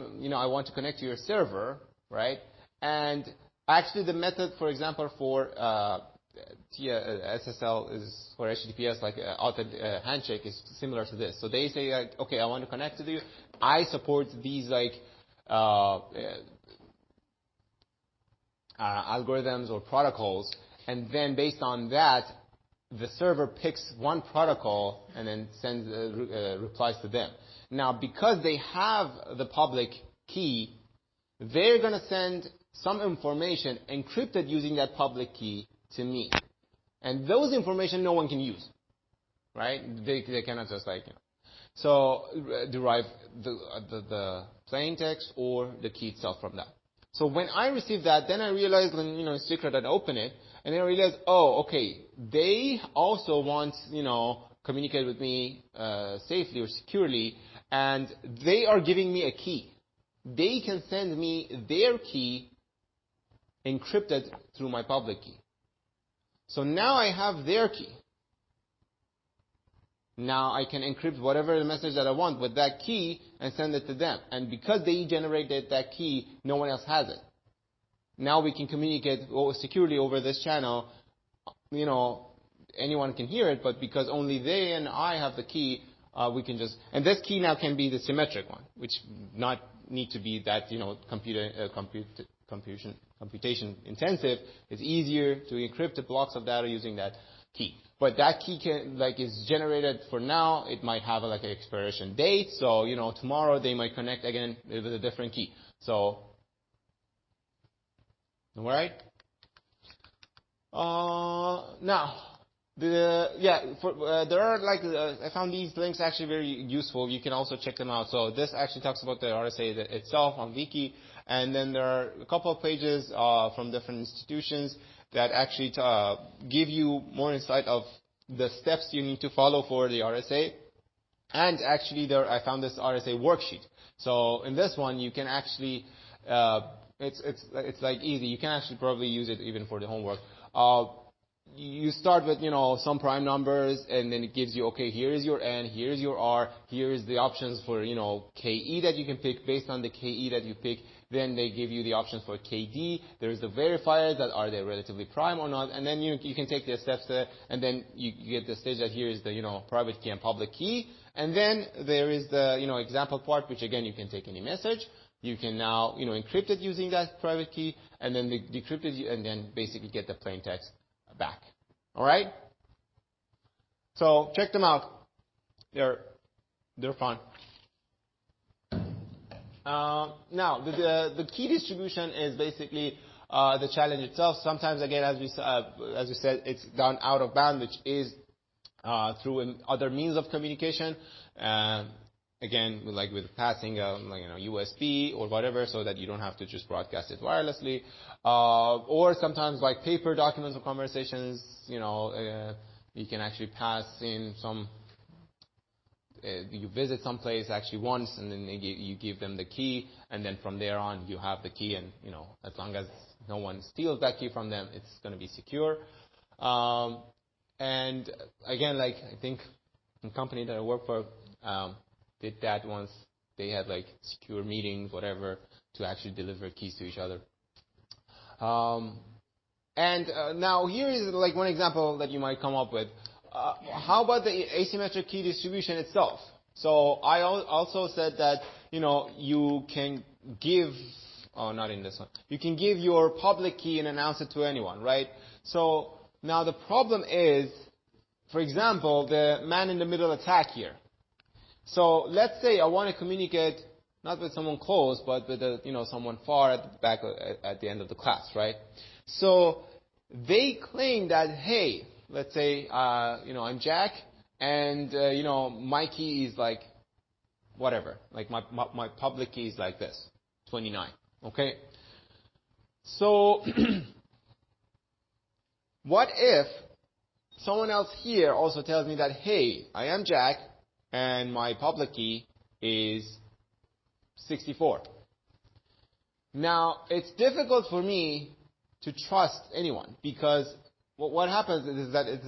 want to connect to your server, right? And actually the method, for example, for SSL is, for HTTPS, like handshake is similar to this. So they say, okay, I want to connect to you. I support these algorithms or protocols, and then based on that, the server picks one protocol and then sends replies to them. Now, because they have the public key, they're going to send some information encrypted using that public key to me, and those information no one can use, right? They cannot just derive the plain text or the key itself from that. So when I received that, then I realized when, secret, I'd open it, and then I realized, oh, okay, they also want, communicate with me safely or securely, and they are giving me a key. They can send me their key encrypted through my public key. So now I have their key. Now I can encrypt whatever the message that I want with that key and send it to them. And because they generated that key, no one else has it. Now we can communicate securely over this channel. Anyone can hear it, but because only they and I have the key, we can just... And this key now can be the symmetric one, which not need to be that, computation intensive. It's easier to encrypt the blocks of data using that key. But that key is generated for now. It might have an expiration date. So, tomorrow they might connect again with a different key. So, all right. Now, there are I found these links actually very useful. You can also check them out. So this actually talks about the RSA itself on Wiki, and then there are a couple of pages from different institutions that actually give you more insight of the steps you need to follow for the RSA. And actually, I found this RSA worksheet. So in this one, you can actually it's like easy. You can actually probably use it even for the homework. You start with, some prime numbers, and then it gives you, okay, here is your N, here is your R, here is the options for, KE that you can pick based on the KE that you pick. Then they give you the options for KD. There's the verifiers that are they relatively prime or not. And then you can take the steps there, and then you get the stage that here is the, private key and public key. And then there is the, example part, which again, you can take any message. You can now, encrypt it using that private key, and then decrypt it, and then basically get the plain text back. All right? So check them out. They're fun. Now, the key distribution is basically the challenge itself. Sometimes, again, as we said, it's done out of band, which is through other means of communication. Again, with passing, USB or whatever, so that you don't have to just broadcast it wirelessly. Or sometimes like paper documents or conversations, you can actually pass in some, you visit some place actually once, and then you give them the key, and then from there on you have the key, and, as long as no one steals that key from them, it's going to be secure. And again, like I think the company that I work for did that once. They had like secure meetings, whatever, to actually deliver keys to each other. Now here is like one example that you might come up with. How about the asymmetric key distribution itself? So I also said that, you can give, not in this one, you can give your public key and announce it to anyone, right? So now the problem is, for example, the man-in-the-middle attack here. So let's say I want to communicate not with someone close, but with someone far at the back at the end of the class, right? So they claim that, hey, let's say I'm Jack, and my key is like whatever, like my public key is like this, 29. Okay. So what if someone else here also tells me that, hey, I am Jack, and my public key is 64. Now, it's difficult for me to trust anyone because what happens is that it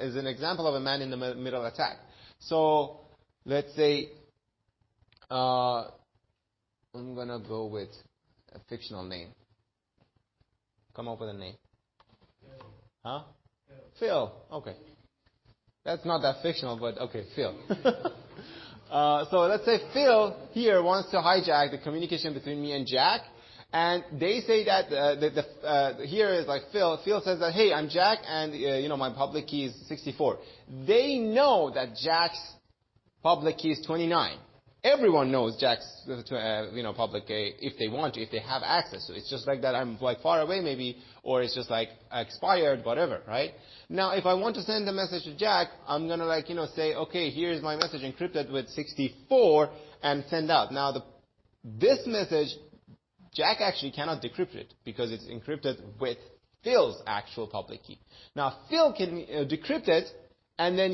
is an example of a man-in-the-middle attack. So let's say I'm going to go with a fictional name. Come up with a name. Huh? Phil. Okay. That's not that fictional, but okay, Phil. So let's say Phil here wants to hijack the communication between me and Jack, and they say that here is like Phil. Phil says that, hey, I'm Jack, and my public key is 64. They know that Jack's public key is 29. Everyone knows Jack's public key if they want to, if they have access to it. It's just like that I'm like far away maybe, or it's just like expired, whatever, right? Now, if I want to send a message to Jack, I'm going to say, okay, here's my message encrypted with 64 and send out. Now, this message, Jack actually cannot decrypt it because it's encrypted with Phil's actual public key. Now, Phil can decrypt it and then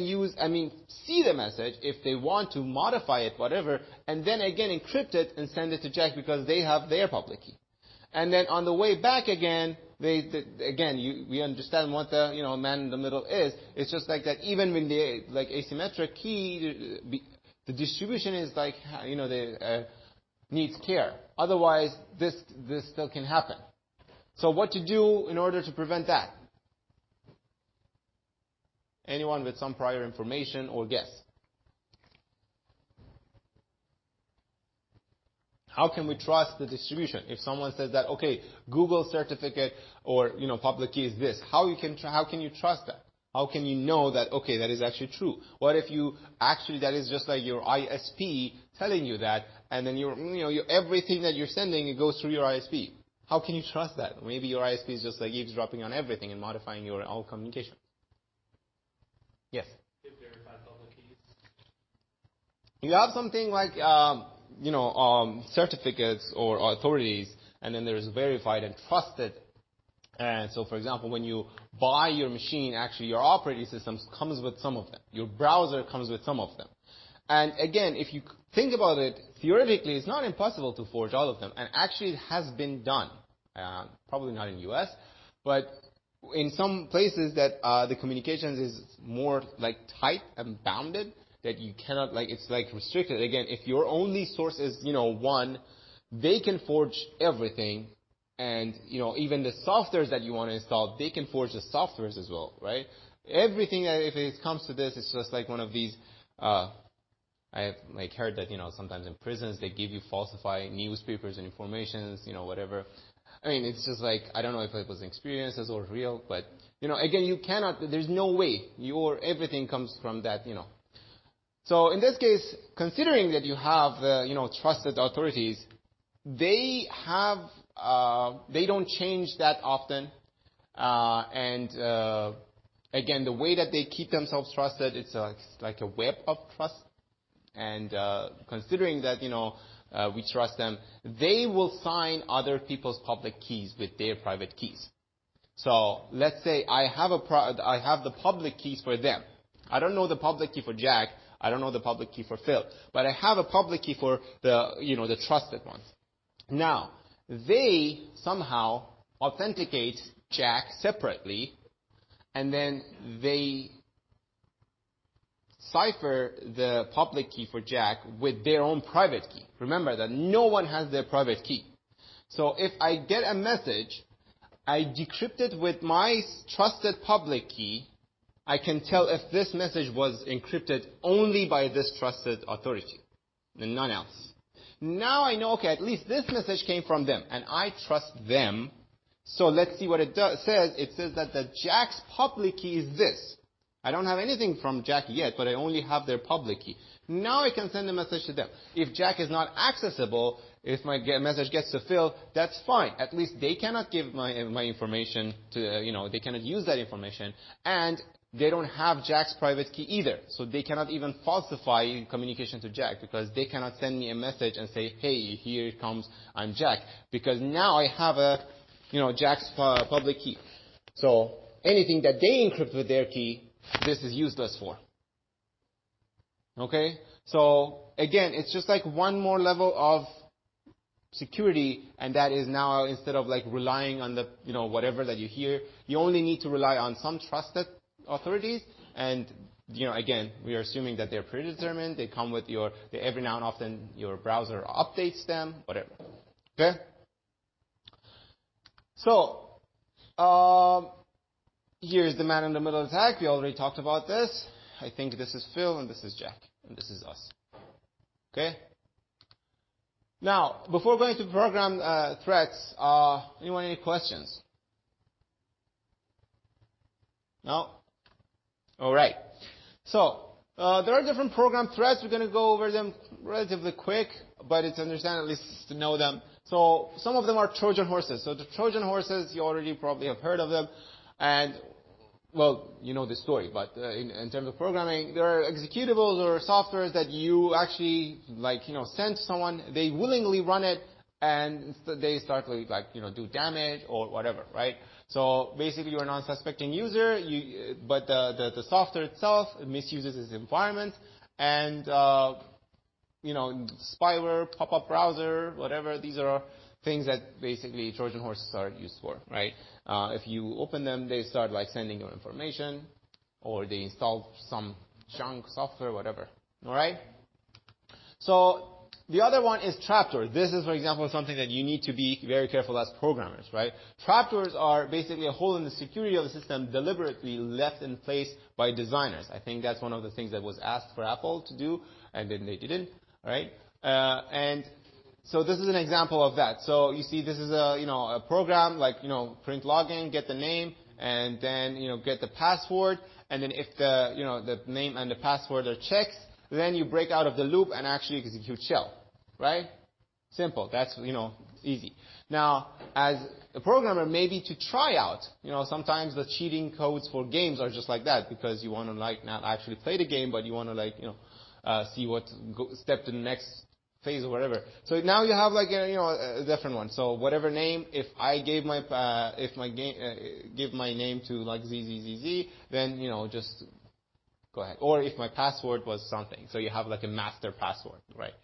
see the message if they want to modify it, whatever, and then again encrypt it and send it to Jack because they have their public key. And then on the way back again, we understand what the man in the middle is. It's just like that. Even when the asymmetric key, the distribution is like needs care. Otherwise, this still can happen. So what to do in order to prevent that? Anyone with some prior information or guess? How can we trust the distribution? If someone says that, okay, Google certificate or public key is this, how can you trust that? How can you know that, okay, that is actually true? What if that is just like your ISP telling you that, and then everything that you're sending, it goes through your ISP? How can you trust that? Maybe your ISP is just like eavesdropping on everything and modifying your own communication. Yes? Verified public keys. You have something like certificates or authorities, and then there's verified and trusted. And so, for example, when you buy your machine, actually your operating system comes with some of them. Your browser comes with some of them. And again, if you think about it, theoretically, it's not impossible to forge all of them. And actually, it has been done. Probably not in the U.S., but in some places that the communications is more like tight and bounded, that you cannot, it's like restricted. Again, if your only source is, one, they can forge everything. And, even the softwares that you want to install, they can forge the softwares as well, right? Everything that, if it comes to this, it's just like one of these, I have heard that, sometimes in prisons, they give you falsified newspapers and informations, whatever. I mean, it's just like, I don't know if it was experiences or real, but, again, you cannot, there's no way. Everything comes from that, So in this case, considering that you have, trusted authorities, they don't change that often. Again, the way that they keep themselves trusted, it's like a web of trust. And considering that, we trust them, they will sign other people's public keys with their private keys. So let's say I have the public keys for them. I don't know the public key for Jack. I don't know the public key for Phil. But I have a public key for the trusted ones. Now, they somehow authenticate Jack separately, and then they cipher the public key for Jack with their own private key. Remember that no one has their private key. So if I get a message, I decrypt it with my trusted public key, I can tell if this message was encrypted only by this trusted authority and none else. Now I know, okay, at least this message came from them, and I trust them. So let's see what it says. It says that the Jack's public key is this. I don't have anything from Jack yet, but I only have their public key. Now I can send a message to them. If Jack is not accessible, if my message gets to Phil, that's fine. At least they cannot give my information to, they cannot use that information. And they don't have Jack's private key either. So they cannot even falsify communication to Jack, because they cannot send me a message and say, hey, here it comes, I'm Jack. Because now I have Jack's public key. So anything that they encrypt with their key, this is useless for. Okay? So again, it's just like one more level of security, and that is now, instead of like relying on the, whatever that you hear, you only need to rely on some trusted authorities. And, again, we are assuming that they're predetermined. They come with every now and often your browser updates them, whatever. Okay? So, here's the man in the middle attack. We already talked about this. I think this is Phil, and this is Jack, and this is us. Okay? Now, before going to program threats, anyone any questions? No? All right. So, there are different program threats. We're going to go over them relatively quick, but it's understandable at least to know them. So, some of them are Trojan horses. So, the Trojan horses, you already probably have heard of them. And, well, you know the story, but in terms of programming, there are executables or softwares that you actually, send to someone. They willingly run it, and they start to, do damage or whatever, right? So basically, you're a non-suspecting user, but the software itself misuses its environment, and spyware, pop-up browser, whatever. These are things that basically Trojan horses are used for, right? If you open them, they start sending your information, or they install some junk software, whatever. All right. So the other one is trapdoor. This is, for example, something that you need to be very careful as programmers, right? Trapdoors are basically a hole in the security of the system deliberately left in place by designers. I think that's one of the things that was asked for Apple to do, and then they didn't, right? And so this is an example of that. So you see, this is a program print login, get the name, and then get the password, and then if the name and the password are checks, then you break out of the loop and actually execute shell, right? Simple. That's easy. Now, as a programmer, maybe to try out, sometimes the cheating codes for games are just like that, because you want to not actually play the game, but you want to see what step to the next phase or whatever. So now you have a different one. So whatever name, if I gave give my name to ZZZZ, then just go ahead. Or if my password was something, so you have a master password, right?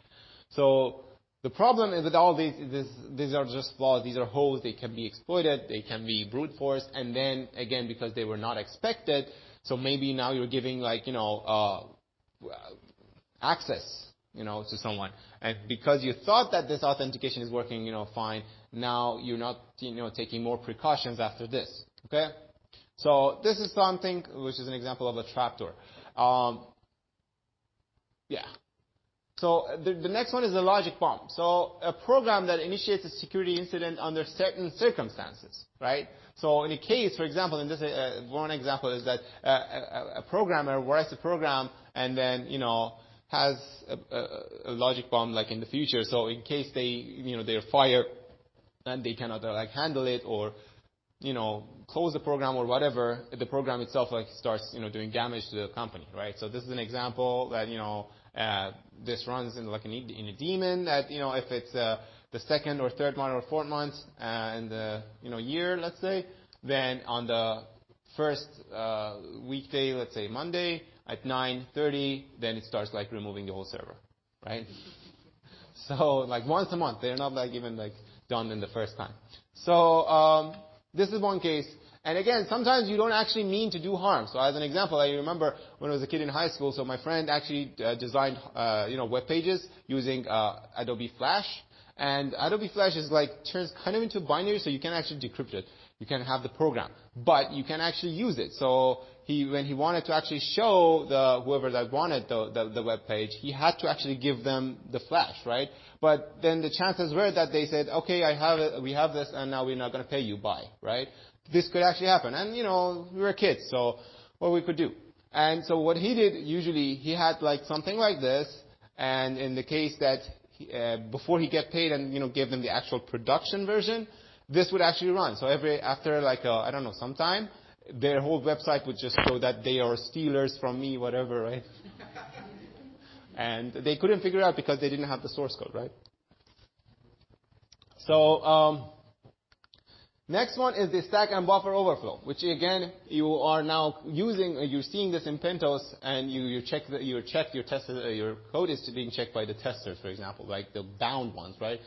So the problem is with all these are just flaws. These are holes. They can be exploited. They can be brute force. And then again, because they were not expected, so maybe now you're giving access, to someone. And because you thought that this authentication is working, fine, now you're not, taking more precautions after this. Okay? So this is something which is an example of a trapdoor. Yeah. So the next one is a logic bomb. So a program that initiates a security incident under certain circumstances, right? So in a case, for example, in this one example is that a programmer writes a program and then, has a logic bomb in the future. So in case they're fired and they cannot handle it, or close the program or whatever, the program itself starts doing damage to the company, right? So this is an example that this runs in in a daemon that if it's the second or third month or fourth month in the year, let's say, then on the first weekday, let's say Monday at 9:30, then it starts removing the whole server, right? So once a month, they're not even done in the first time. So this is one case. And again, sometimes you don't actually mean to do harm. So as an example, I remember when I was a kid in high school, so my friend actually designed, web pages using Adobe Flash. And Adobe Flash is turns kind of into binary, so you can actually decrypt it. You can have the program, but you can actually use it. So when he wanted to actually show whoever that wanted the web page, he had to actually give them the Flash, right? But then the chances were that they said, okay, we have this, and now we're not going to pay you, bye, right? This could actually happen. And, we were kids, so what we could do. And so what he did, usually, he had something like this, and in the case that before he get paid and, gave them the actual production version, this would actually run. So after some time, their whole website would just show that they are stealers from me, whatever, right? And they couldn't figure it out because they didn't have the source code, right? So, next one is the stack and buffer overflow, which again, you are now you're seeing this in Pentos, and your code is being checked by the testers, for example, like the bound ones, right?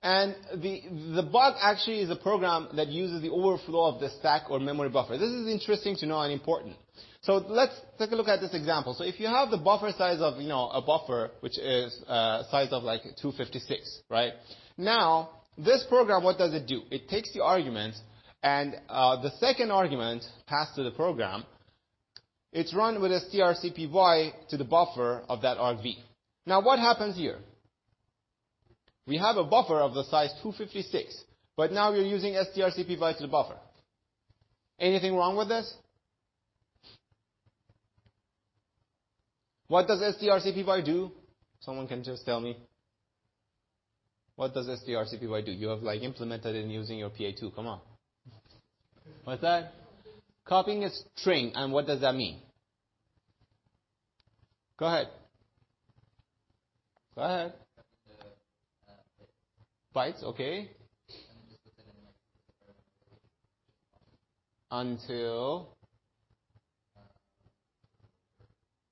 And the bug actually is a program that uses the overflow of the stack or memory buffer. This is interesting to know and important. So let's take a look at this example. So if you have the buffer size of, a buffer, which is size of 256, right? Now, this program, what does it do? It takes the argument, and the second argument passed to the program, it's run with a strcpy to the buffer of that argv. Now, what happens here? We have a buffer of the size 256, but now we're using strcpy to the buffer. Anything wrong with this? What does strcpy do? Someone can just tell me. What does strcpy do? You have implemented it using your PA2. Come on. What's that? Copying a string, and what does that mean? Go ahead. Go ahead. Bytes, okay. Until.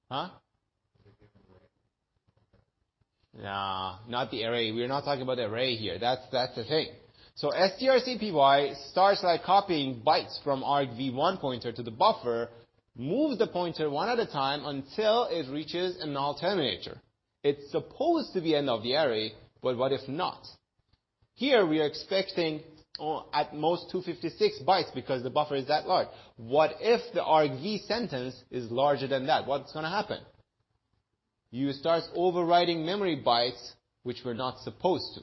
Huh? Nah, not the array. We're not talking about the array here. That's the thing. So strcpy starts copying bytes from argv1 pointer to the buffer, moves the pointer one at a time until it reaches a null terminator. It's supposed to be end of the array, but what if not? Here we are expecting at most 256 bytes because the buffer is that large. What if the argv sentence is larger than that? What's going to happen? You start overwriting memory bytes which we're not supposed to.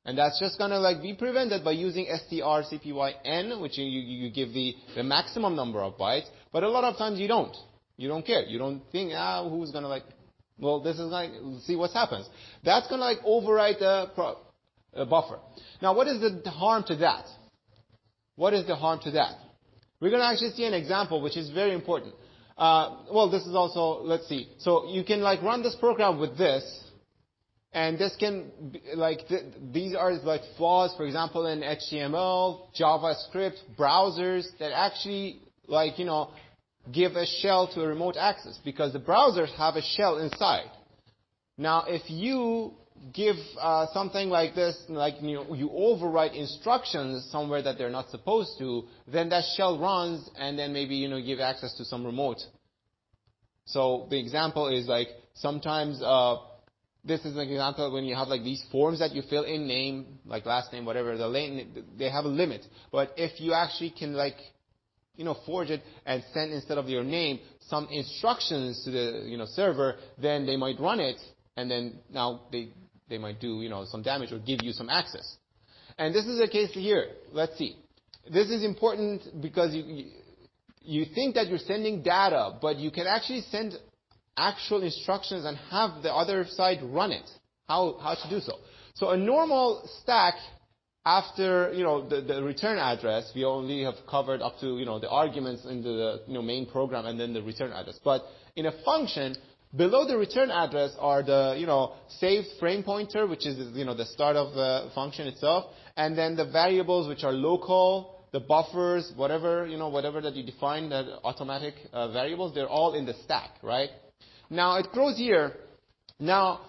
And that's just going to be prevented by using strcpyn, which you give the maximum number of bytes, but a lot of times you don't. You don't care. You don't think, who's going to well, this is see what happens. That's going to overwrite the buffer. Now, what is the harm to that? What is the harm to that? We're going to actually see an example which is very important. Well, this is also, let's see. So you can run this program with this, and this can be, these are flaws, for example, in HTML, JavaScript, browsers that actually give a shell to a remote access because the browsers have a shell inside. Now, if you give something like this, you overwrite instructions somewhere that they're not supposed to, then that shell runs, and then maybe give access to some remote. So the example is sometimes this is an example when you have these forms that you fill in, name, last name, whatever, they have a limit. But if you actually can forge it and send instead of your name some instructions to the server, then they might run it, and then now they might do some damage or give you some access. And this is the case here. Let's see. This is important because you think that you're sending data, but you can actually send actual instructions and have the other side run it. How to do so? So a normal stack after the return address, we only have covered up to the arguments into the main program and then the return address. But in a function, below the return address are the saved frame pointer, which is the start of the function itself, and then the variables which are local, the buffers, whatever that you define, that automatic variables, they're all in the stack, right? Now it grows here. Now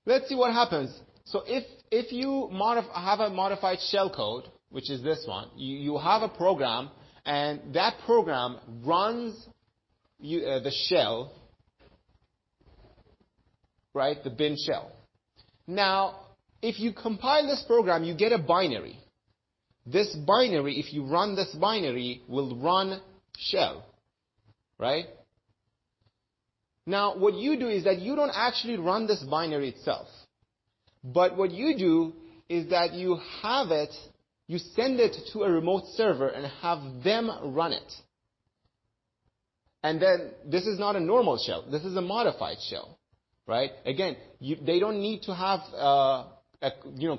let's see what happens. So if you have a modified shellcode, which is this one, you have a program, and that program runs the shell, right, the bin shell. Now, if you compile this program, you get a binary. This binary, if you run this binary, will run shell, right? Now, what you do is that you don't actually run this binary itself. But what you do is that you have it, you send it to a remote server and have them run it. And then this is not a normal shell. This is a modified shell, right? Again, they don't need to have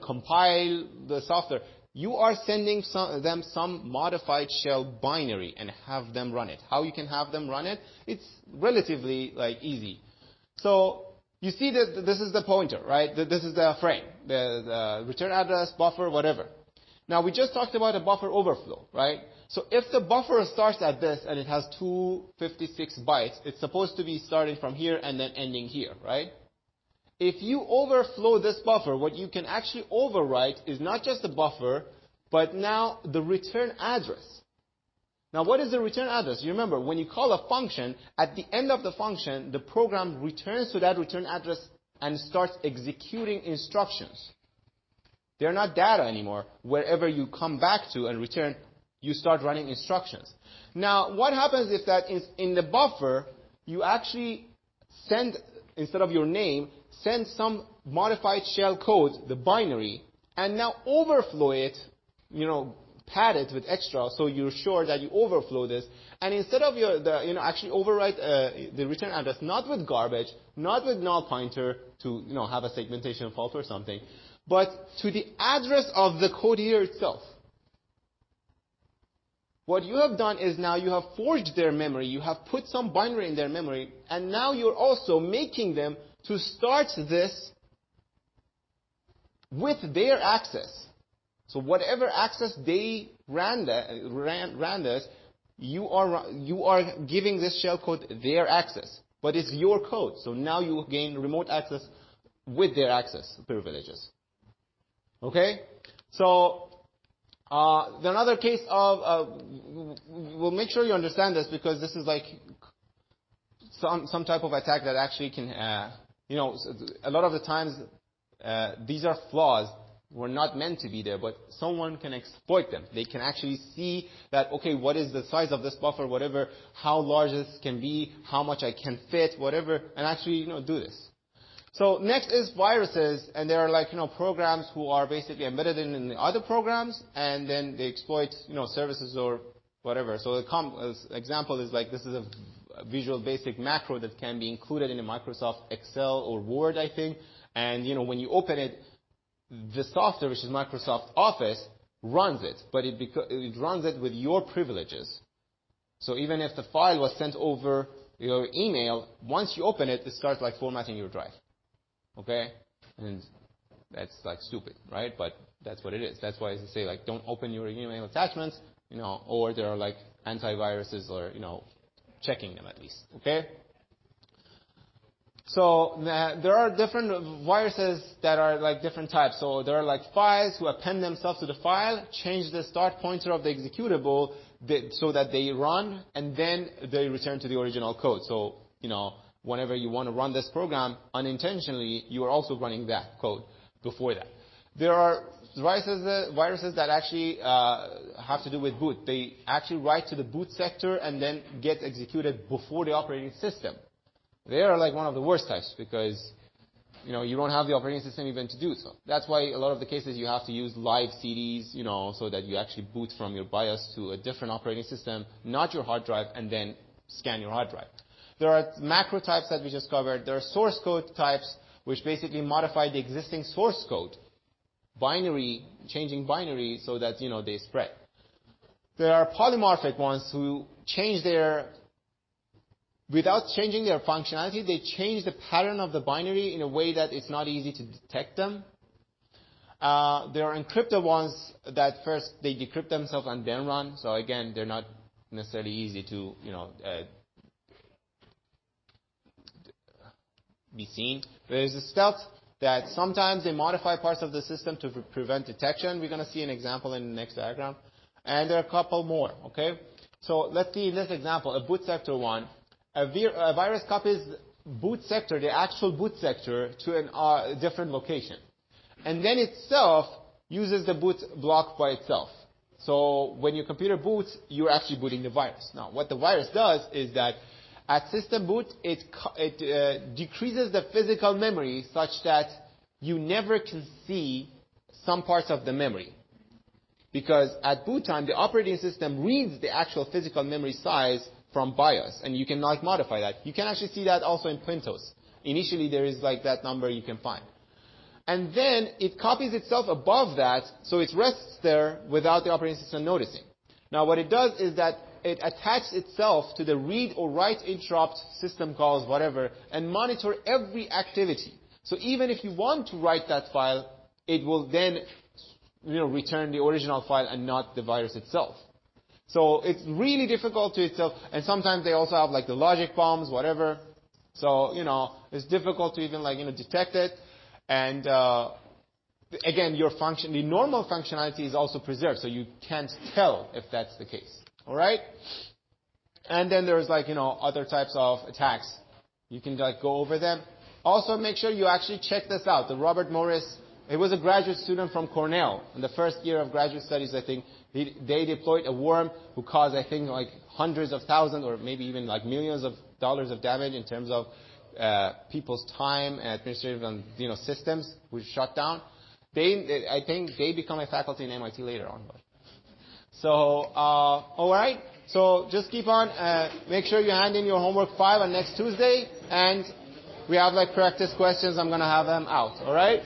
compile the software. You are sending them some modified shell binary and have them run it. How you can have them run it? It's relatively easy. So you see that this is the pointer, right? This is the frame, the return address, buffer, whatever. Now we just talked about a buffer overflow, right? So if the buffer starts at this and it has 256 bytes, it's supposed to be starting from here and then ending here, right? If you overflow this buffer, what you can actually overwrite is not just the buffer, but now the return address. Now, what is the return address? You remember, when you call a function, at the end of the function, the program returns to that return address and starts executing instructions. They're not data anymore. Wherever you come back to and return, you start running instructions. Now, what happens if that in the buffer, you actually send, instead of your name, send some modified shell code, the binary, and now overflow it, pad it with extra so you're sure that you overflow this. And instead of actually overwrite the return address, not with garbage, not with null pointer to, have a segmentation fault or something, but to the address of the code here itself. What you have done is now you have forged their memory, you have put some binary in their memory, and now you're also making them to start this with their access. So whatever access they ran this, you are giving this shell code their access. But it's your code. So now you gain remote access with their access privileges. Okay? So another case of, we'll make sure you understand this because this is like some type of attack that actually can, a lot of the times these are flaws were not meant to be there, but someone can exploit them. They can actually see that, okay, what is the size of this buffer, whatever, how large this can be, how much I can fit, whatever, and actually, do this. So next is viruses, and there are programs who are basically embedded in the other programs, and then they exploit, services or whatever. So the example is this is a Visual Basic macro that can be included in a Microsoft Excel or Word, I think. And, when you open it, the software, which is Microsoft Office, runs it, but it runs it with your privileges. So even if the file was sent over your email, once you open it, it starts formatting your drive. Okay? And that's stupid, right? But that's what it is. That's why I say don't open your email attachments, or there are antiviruses or, checking them at least. Okay? So there are different viruses that are different types. So there are files who append themselves to the file, change the start pointer of the executable so that they run, and then they return to the original code. So, whenever you want to run this program, unintentionally, you are also running that code before that. There are viruses that actually have to do with boot. They actually write to the boot sector and then get executed before the operating system. They are one of the worst types because, you don't have the operating system even to do so. That's why a lot of the cases you have to use live CDs, so that you actually boot from your BIOS to a different operating system, not your hard drive, and then scan your hard drive. There are macro types that we just covered. There are source code types, which basically modify the existing source code. Changing binary so that, they spread. There are polymorphic ones who without changing their functionality, they change the pattern of the binary in a way that it's not easy to detect them. There are encrypted ones that first they decrypt themselves and then run. So again, they're not necessarily easy to, be seen. There's a stealth that sometimes they modify parts of the system to prevent detection. We're going to see an example in the next diagram. And there are a couple more, okay? So let's see this example, a boot sector one. A virus copies boot sector, the actual boot sector, to a different location. And then itself uses the boot block by itself. So when your computer boots, you're actually booting the virus. Now, what the virus does is that at system boot, it decreases the physical memory such that you never can see some parts of the memory. Because at boot time, the operating system reads the actual physical memory size from BIOS, and you cannot modify that. You can actually see that also in Pintos. Initially, there is like that number you can find. And then it copies itself above that, so it rests there without the operating system noticing. Now, what it does is that it attaches itself to the read or write interrupt system calls, whatever, and monitor every activity. So even if you want to write that file, it will then return the original file and not the virus itself. So it's really difficult to itself, and sometimes they also have like the logic bombs, whatever. So, it's difficult to even detect it. And again, the normal functionality is also preserved, so you can't tell if that's the case. All right? And then there's other types of attacks. You can go over them. Also, make sure you actually check this out. The Robert Morris, he was a graduate student from Cornell. In the first year of graduate studies, I think, they deployed a worm who caused, I think, hundreds of thousands or maybe even millions of dollars of damage in terms of people's time and administrative and systems which shut down. I think they become a faculty in MIT later on. So, all right. So just keep on. Make sure you hand in your homework 5 on next Tuesday, and we have practice questions. I'm gonna have them out. All right.